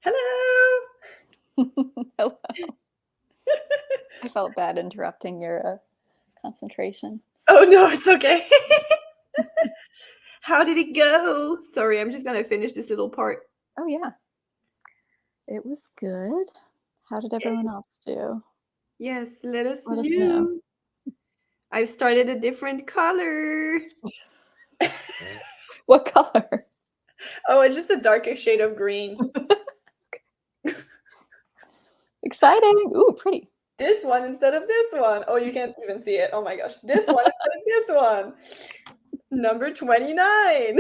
Hello. Hello. I felt bad interrupting your concentration. Oh no, it's okay. How did it go? Sorry, I'm just gonna finish this little part. Oh, yeah. It was good. How did everyone else do? Yes, let us Let us know. know. I've started a different color. What color? Oh, it's just a darker shade of green. Exciting. Ooh, pretty. This one instead of this one. Oh, you can't even see it. Oh my gosh. This one instead of this one. Number 29.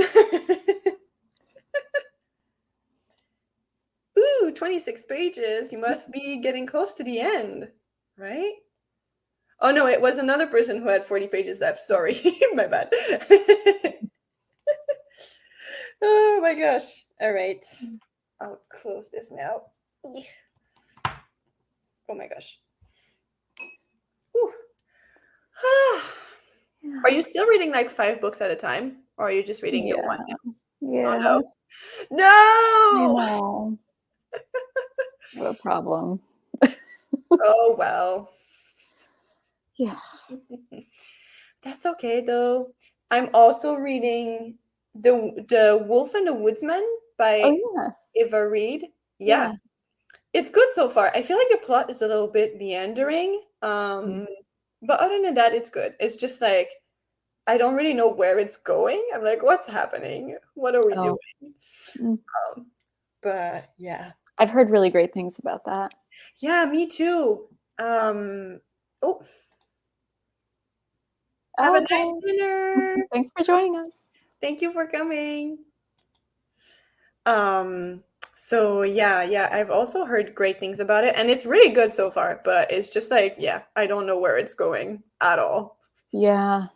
Ooh, 26 pages. You must be getting close to the end, right? Oh no, it was another person who had 40 pages left. Sorry, my bad. Oh my gosh. All right. I'll close this now. Oh my gosh. Whew. Are you still reading like 5 books at a time? Or are you just reading the Yeah. one? Yeah. Oh no. I No! know. What a problem. Oh well. Yeah. That's okay though. I'm also reading the Wolf and the Woodsman Oh, by yeah. Eva Reed. Yeah. Yeah. It's good so far. I feel like the plot is a little bit meandering. But other than that, it's good. It's just like I don't really know where it's going. I'm like, what's happening? What are we Oh. doing? Mm. But yeah. I've heard really great things about that. Yeah, me too. Oh, have a nice Okay. dinner. Thanks for joining us. Thank you for coming. Um, so yeah, I've also heard great things about it, and it's really good so far, but it's just like, yeah, I don't know where it's going at all. Yeah,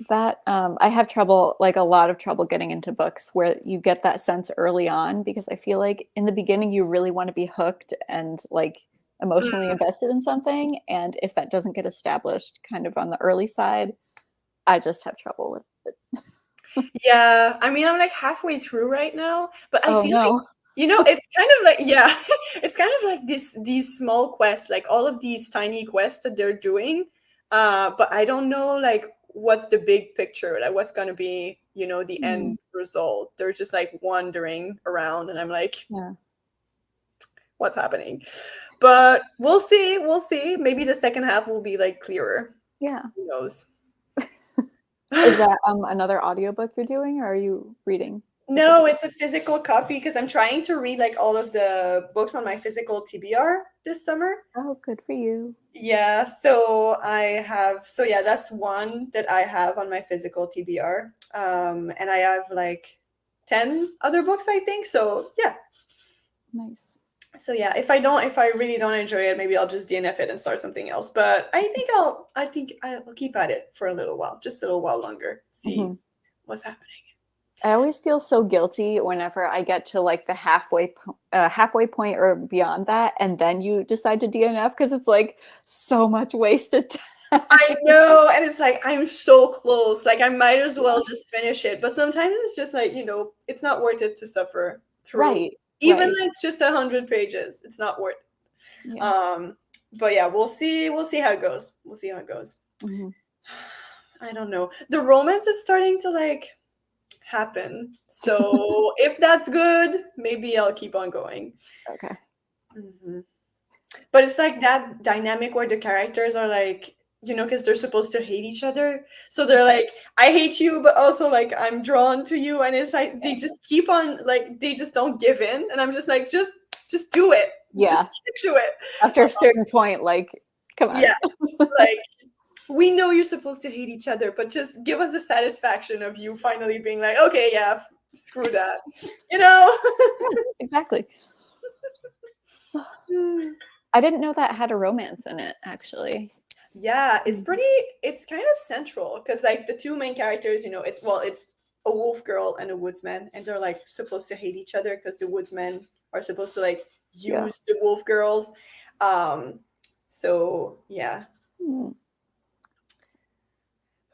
that I have trouble, like a lot of trouble getting into books where you get that sense early on because I feel like in the beginning you really want to be hooked and like emotionally invested in something, and if that doesn't get established kind of on the early side, I just have trouble with it. Yeah, I mean, I'm like halfway through right now, but I Oh feel like, no. it's kind of like, yeah, it's kind of like these small quests, like all of these tiny quests that they're doing. But I don't know like what's the big picture, like what's gonna be, the Mm, end result. They're just like wandering around, and I'm like, yeah. what's happening? But we'll see, we'll see. Maybe the second half will be like clearer. Yeah. Who knows? Is that another audiobook you're doing or are you reading the No, physical? it's a physical copy because I'm trying to read like all of the books on my physical TBR this summer. Oh, good for you. Yeah, so yeah, that's one that I have on my physical TBR. And I have like 10 other books, I think. So yeah. Nice. So yeah, if I really don't enjoy it, maybe I'll just DNF it and start something else. But I think I'll keep at it for a little while, just a little while longer, see Mhm. what's happening. I always feel so guilty whenever I get to like the halfway point or beyond that, and then you decide to DNF because it's like so much wasted time. I know, and it's like I'm so close. Like I might as Yeah. well just finish it. But sometimes it's just like, it's not worth it to suffer through Right, even right. like just 100 pages. It's not worth it. Yeah. But yeah, we'll see. We'll see how it goes. We'll see how it goes. Mhm. I don't know. The romance is starting to like happen. So if that's good, maybe I'll keep on going. Okay. Mhm. But it's like that dynamic where the characters are like, because they're supposed to hate each other. So they're like, I hate you, but also like I'm drawn to you. And it's like they just keep on like they just don't give in. And I'm just like, just do it. Yeah. Just stick to it. After a certain point, like, come on. Yeah. Like we know you're supposed to hate each other, but just give us the satisfaction of you finally being like, okay, yeah, screw that. You know? Yeah, exactly. I didn't know that had a romance in it, actually. Yeah, Mhm. it's kind of central because like the two main characters, it's a wolf girl and a woodsman, and they're like supposed to hate each other because the woodsmen are supposed to like Yeah. use the wolf girls. Um, so yeah. Mm.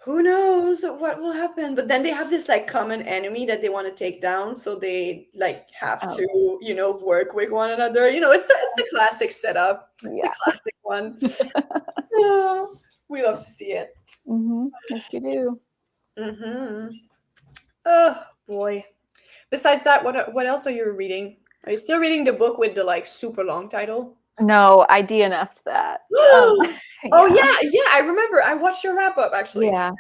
who knows what will happen? But then they have this like common enemy that they want to take down, so they like have Oh, to, work with one another. It's the classic setup, the yeah. classic one. Oh, we love to see it. Yes, we do. Mm-hmm. Oh boy. Besides that, what else are you reading? Are you still reading the book with the like super long title? No, I DNF'd that. Oh Yeah, yeah, yeah, I remember. I watched your wrap up actually. yeah.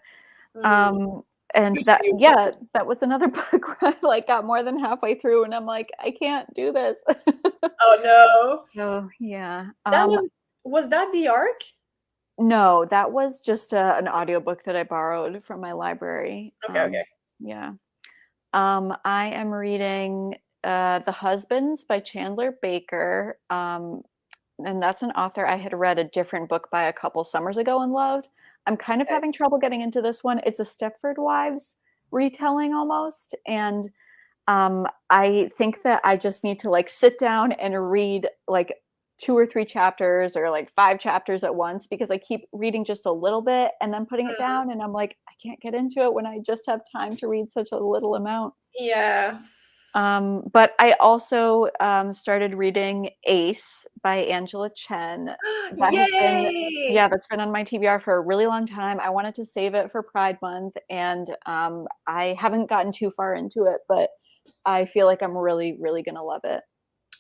Mm, And good for that, you. yeah, that was another book where I like got more than halfway through, and I'm like, I can't do this. Oh no. So yeah. That was that the arc? No, that was just an audiobook that I borrowed from my library. Okay, okay. Yeah. I am reading The Husbands by Chandler Baker. And that's an author I had read a different book by a couple summers ago and loved. I'm kind of Okay. having trouble getting into this one. It's a Stepford Wives retelling almost. And I think that I just need to like sit down and read like 2 or 3 chapters or like 5 chapters at once, because I keep reading just a little bit and then putting it Mhm. down. And I'm like, I can't get into it when I just have time to read such a little amount. Yeah. But I also started reading Ace by Angela Chen. That has been, Yay! yeah, that's been on my TBR for a really long time. I wanted to save it for Pride Month, and I haven't gotten too far into it, but I feel like I'm really, really gonna love it.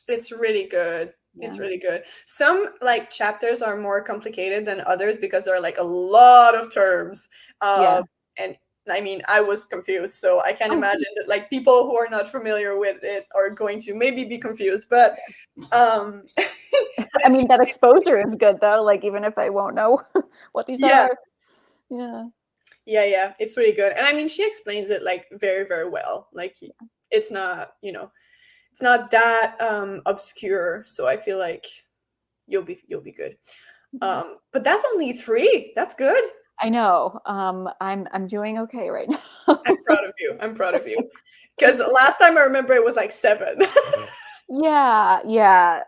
It's really good. It's Yeah. really good. Some like chapters are more complicated than others because there are like a lot of terms. Yeah. And I mean, I was confused, so I can Oh, imagine that like people who are not familiar with it are going to maybe be confused. But but I it's mean, that exposure is good though, like even if I won't know what these yeah, are. Yeah. yeah, it's really good. And I mean, she explains it like very, very well. Like it's not, it's not that obscure. So I feel like you'll be good. Mhm. But that's only three. That's good. I know. I'm doing okay right I'm now. proud of you. I'm proud of you. Because last time I remember it was like seven. Yeah, yeah.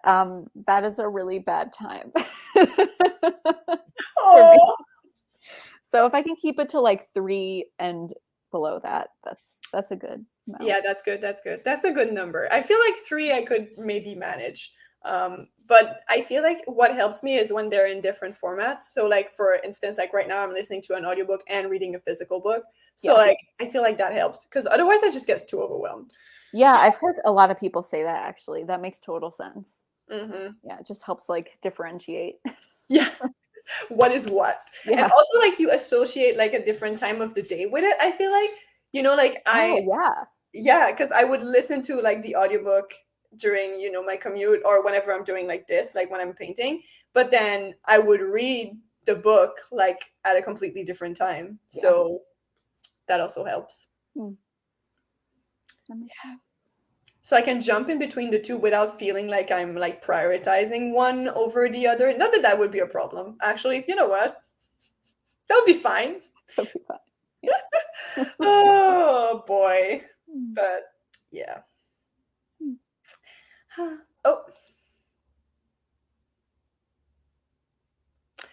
That is a really bad time for me. Oh, So if I can keep it to like 3 and below that, that's a good amount. yeah, that's good. That's good. That's a good number. I feel like three I could maybe manage. But I feel like what helps me is when they're in different formats. So like for instance, like right now I'm listening to an audiobook and reading a physical book. So Yeah. like I feel like that helps because otherwise I just get too overwhelmed. Yeah, I've heard a lot of people say that actually. That makes total sense. Hmm. Yeah, it just helps like differentiate. Yeah. What is what? And Yeah. also like you associate like a different time of the day with it. I feel like, like Oh, yeah. yeah, because I would listen to like the audiobook during, my commute or whenever I'm doing like this, like when I'm painting. But then I would read the book like at a completely different time. Yeah. So that also helps. Hmm. That makes sense. So I can jump in between the two without feeling like I'm like prioritizing one over the other. Not that that would be a problem. Actually, you know what? That would be fine. That'll be fine. Yeah. Oh boy. Hmm. But yeah. Hmm. Oh,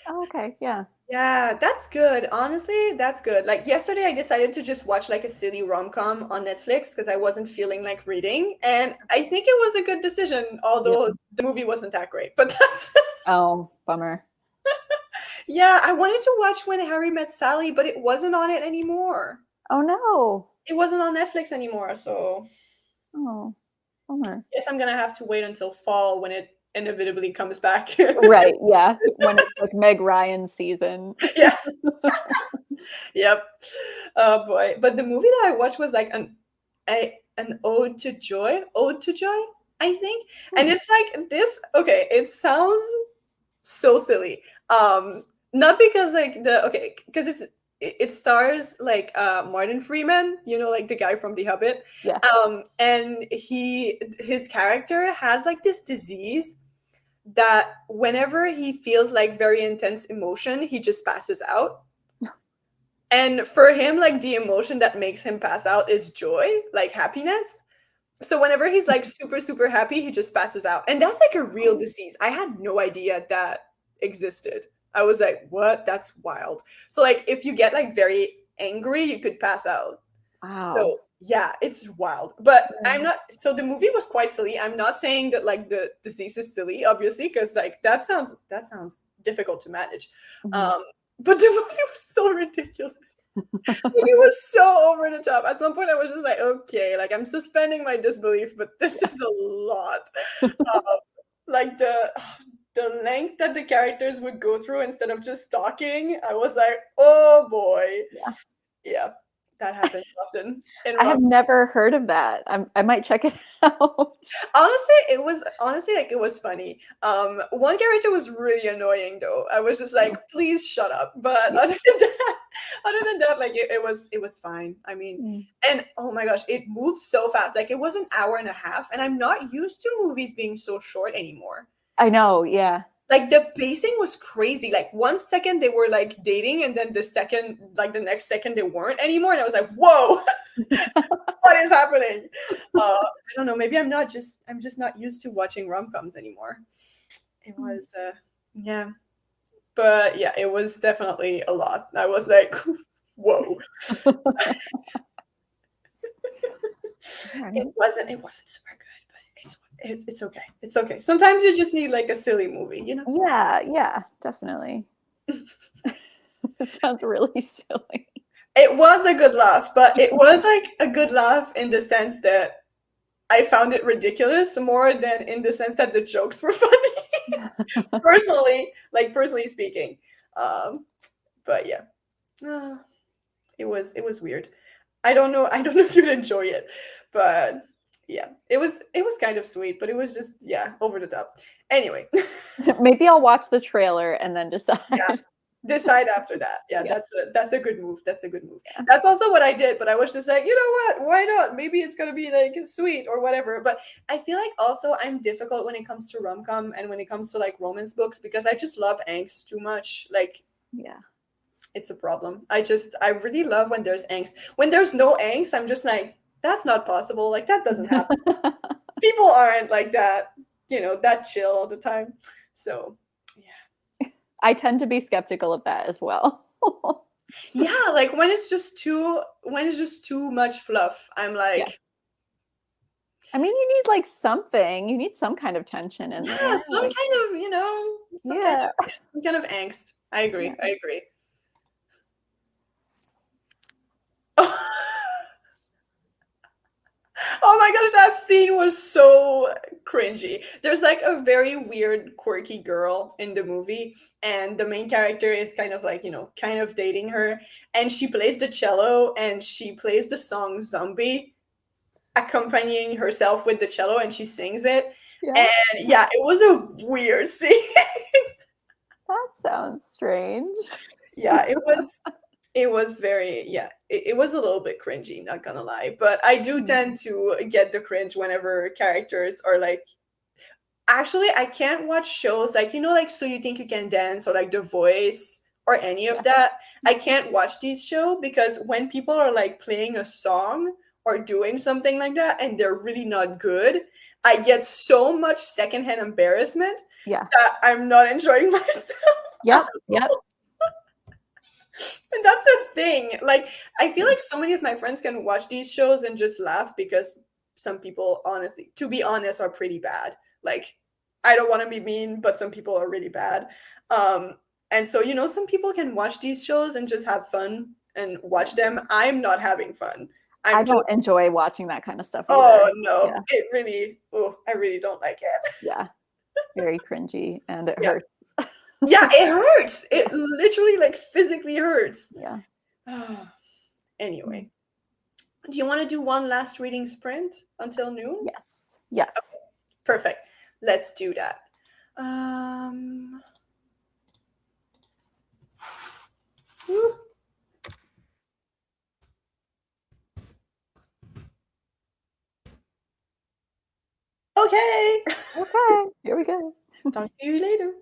Oh, okay. Yeah. yeah, that's good. Honestly, that's good. Like yesterday, I decided to just watch like a silly rom-com on Netflix because I wasn't feeling like reading, and I think it was a good decision, Yep. although the movie wasn't that great. But that's Oh, bummer. yeah, I wanted to watch When Harry Met Sally, but it wasn't on it anymore. Oh no. It wasn't on Netflix anymore, so Oh, bummer. guess I'm gonna have to wait until fall when it inevitably comes back. Right, yeah, when it's like Meg Ryan season. Yeah. Yep. Oh boy. But the movie that I watched was like an ode to joy, I think. And Hmm. it's like this, okay, it sounds so silly. Not because like because it stars like Martin Freeman, like the guy from The Hobbit. Yeah. And his character has like this disease that whenever he feels like very intense emotion, he just passes out. And for him, like the emotion that makes him pass out is joy, like happiness. So whenever he's like super, super happy, he just passes out. And that's like a real Oh, disease. I had no idea that existed. I was like, what? That's wild. So like if you get like very angry, you could pass out. Wow. So yeah, it's wild. But I'm Yeah. not, so the movie was quite silly. I'm not saying that like the disease is silly, obviously, because like that sounds difficult to manage. Mhm. Um, but the movie was so ridiculous. Like, it was so over the top. At some point, I was just like, okay, like I'm suspending my disbelief, but this Yeah. is a lot. Uh, like the length that the characters would go through instead of just talking, I was like, oh boy, Yeah. yeah, that happens often in I rom. have never heard of that. I might check it out. Honestly, like it was funny. One character was really annoying though. I was just like, Mm. please shut up. But Yeah. other than that, like it was fine. I mean, Mm. and oh my gosh, it moved so fast. Like it was an hour and a half, and I'm not used to movies being so short anymore. I know, yeah. Like the pacing was crazy. Like 1 second they were like dating, and then the next second they weren't anymore. And I was like, whoa, what is happening? I don't know. Maybe I'm just not used to watching rom-coms anymore. It was yeah. But yeah, it was definitely a lot. I was like, whoa. It Alright. wasn't super good, but it's okay. It's okay. Sometimes you just need like a silly movie, you know? Yeah, yeah, definitely. It sounds really silly. It was a good laugh, but it was like a good laugh in the sense that I found it ridiculous more than in the sense that the jokes were funny. Personally speaking. Um, but yeah. Uh, it was weird. I don't know if you'd enjoy it, but yeah, it was kind of sweet, but it was just yeah, over the top. Anyway, Maybe I'll watch the trailer and then yeah, decide. decide after that. Yeah, Yeah, that's a good move. That's a good move. yeah, That's also what I did, but I was just like, you know what? Why not? Maybe it's gonna be like sweet or whatever. But I feel like also I'm difficult when it comes to rom-com and when it comes to like romance books because I just love angst too much. Like yeah. it's a problem. I really love when there's angst. When there's no angst, I'm just like, that's not possible. Like that doesn't happen. People aren't like that, that chill all the time. So yeah. I tend to be skeptical of that as well. Yeah, like when it's just too much fluff, I'm Yeah. like, I mean, you need like something. You need some kind of tension in yeah, there. some Like, kind of, some kind yeah. of some kind of angst. I agree. Yeah. I agree. Oh my gosh, that scene was so cringy. There's like a very weird, quirky girl in the movie, and the main character is kind of like, kind of dating her, and she plays the cello and she plays the song Zombie, accompanying herself with the cello, and she sings it. Yeah. And yeah, it was a weird scene. That sounds strange. Yeah, it was very, yeah, it was a little bit cringy, not gonna lie, but I do Mm. tend to get the cringe whenever characters are like, actually, I can't watch shows like, like So You Think You Can Dance or like The Voice or any of Yeah. that. I can't watch these shows because when people are like playing a song or doing something like that and they're really not good, I get so much secondhand embarrassment Yeah. that I'm not enjoying myself. Yep. Yep. And that's a thing. Like, I feel like so many of my friends can watch these shows and just laugh because some people, honestly, to be honest, are pretty bad. Like, I don't want to be mean, but some people are really bad. Um, and so, some people can watch these shows and just have fun and watch Yeah. them. I'm not having fun. I I'm don't just, enjoy watching that kind of stuff either. oh no, Yeah. I really don't like it. Yeah. Very cringy and it Yeah. hurts. Yeah, it hurts. It Yeah. literally, like, physically hurts. Yeah. Mm. Anyway. Do you want to do one last reading sprint until noon? Yes. Yes. Perfect. Let's do that. Um, whew. Okay. Okay. Here we go. Talk to you later.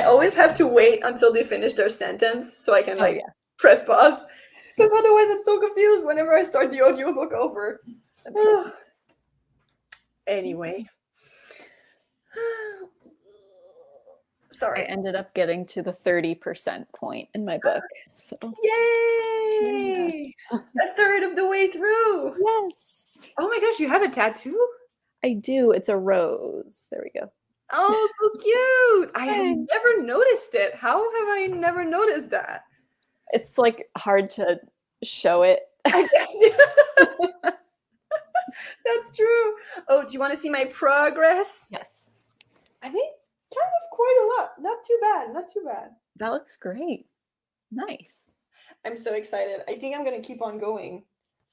always have to wait until they finish their sentence so I can Oh, yeah. press pause. Because otherwise I'm so confused whenever I start the audiobook over. Anyway. I Sorry. ended up getting to the 30% point in my book. So Yay! A third of the way through. yes, Oh my gosh, you have a tattoo? I do. It's a rose. There we go. Oh, so cute. I have Thanks. never noticed it. How have I never noticed that? It's like hard to show it. I guess. That's true. Oh, do you want to see my progress? Yes. I think kind of quite a lot. Not too bad. Not too bad. That looks great. Nice. I'm so excited. I think I'm going to keep on going.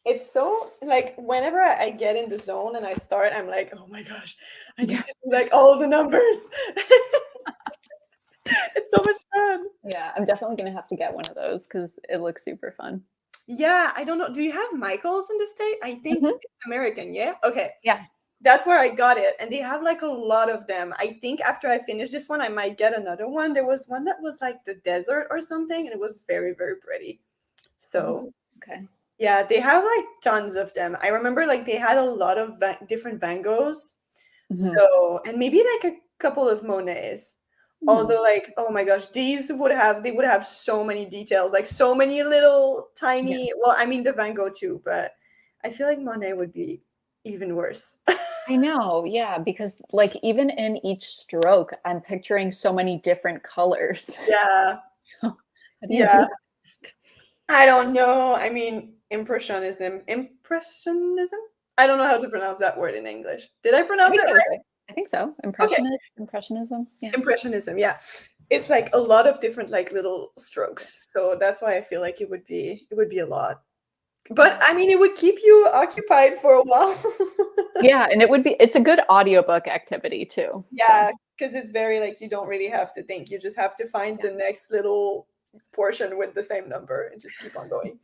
It's so, like, whenever I get in the zone and I start, I'm like, oh my gosh, I need to do, like, all the numbers. It's so much fun. Yeah, I'm definitely going to have to get one of those because it looks super fun. Yeah, I don't know. Do you have Michael's in the state? I think Mhm. it's American, yeah? Okay. Yeah. That's where I got it. And they have like a lot of them. I think after I finish this one, I might get another one. There was one that was like the desert or something, and it was very, very pretty. So, Okay. yeah, they have like tons of them. I remember like they had a lot of different Van Goghs. Mhm. So, and maybe like a couple of Monets. Although, like, oh my gosh, they would have so many details, like so many little tiny. Well, I mean the Van Gogh too, but I feel like Monet would be even worse. I know, yeah, because like even in each stroke, I'm picturing so many different colors. Yeah. So how do you do Yeah. that? I don't know. I mean, impressionism. I don't know how to pronounce that word in English. Did I pronounce it right? I think so. Okay. Impressionism. Yeah. Impressionism, yeah. It's like a lot of different like little strokes. So that's why I feel like it would be a lot. But I mean, it would keep you occupied for a while. Yeah, and it's a good audiobook activity too. Yeah, because it's very like you don't really have to think. You just have to find the next little portion with the same number and just keep on going.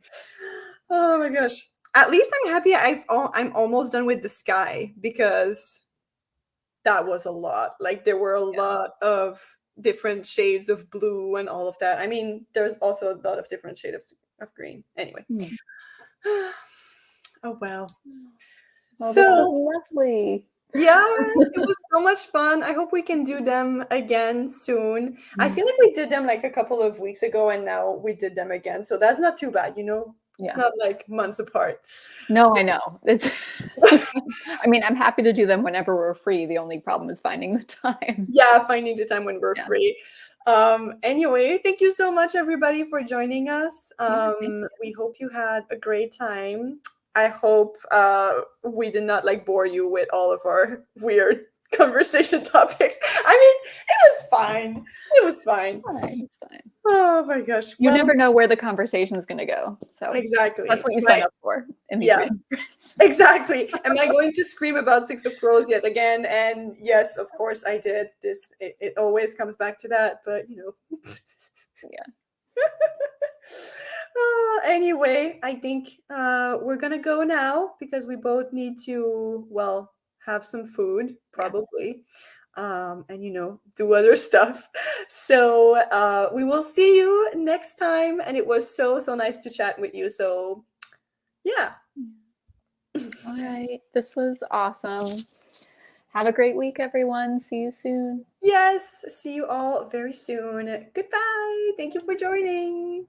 Oh my gosh. At least I'm happy I'm almost done with the sky because that was a lot. Like there were a lot of different shades of blue and all of that. I mean, there's also a lot of different shades of green. Anyway. Oh well. Oh, So this was lovely. yeah, it was so much fun. I hope we can do them again soon. I feel like we did them like a couple of weeks ago and now we did them again. So that's not too bad, you know? It's not like months apart. No, I know. It's I mean, I'm happy to do them whenever we're free. The only problem is finding the time. Yeah, finding the time when we're free. Anyway, thank you so much everybody for joining us. We hope you had a great time. I hope we did not like bore you with all of our weird conversation topics. I mean, it was fine. It was fine. It's fine. Oh my gosh. You never know where the conversation is going to go. So exactly. that's what you sign up for in these readings. Exactly. Am I going to scream about Six of Crows yet again? And yes, of course I did. It always comes back to that, but you know. Anyway, I think we're gonna go now because we both need to, well, have some food probably, and you know, do other stuff. So we will see you next time, and it was so nice to chat with you. So yeah. All right, this was awesome. Have a great week, everyone. See you soon. Yes, see you all very soon. Goodbye. Thank you for joining.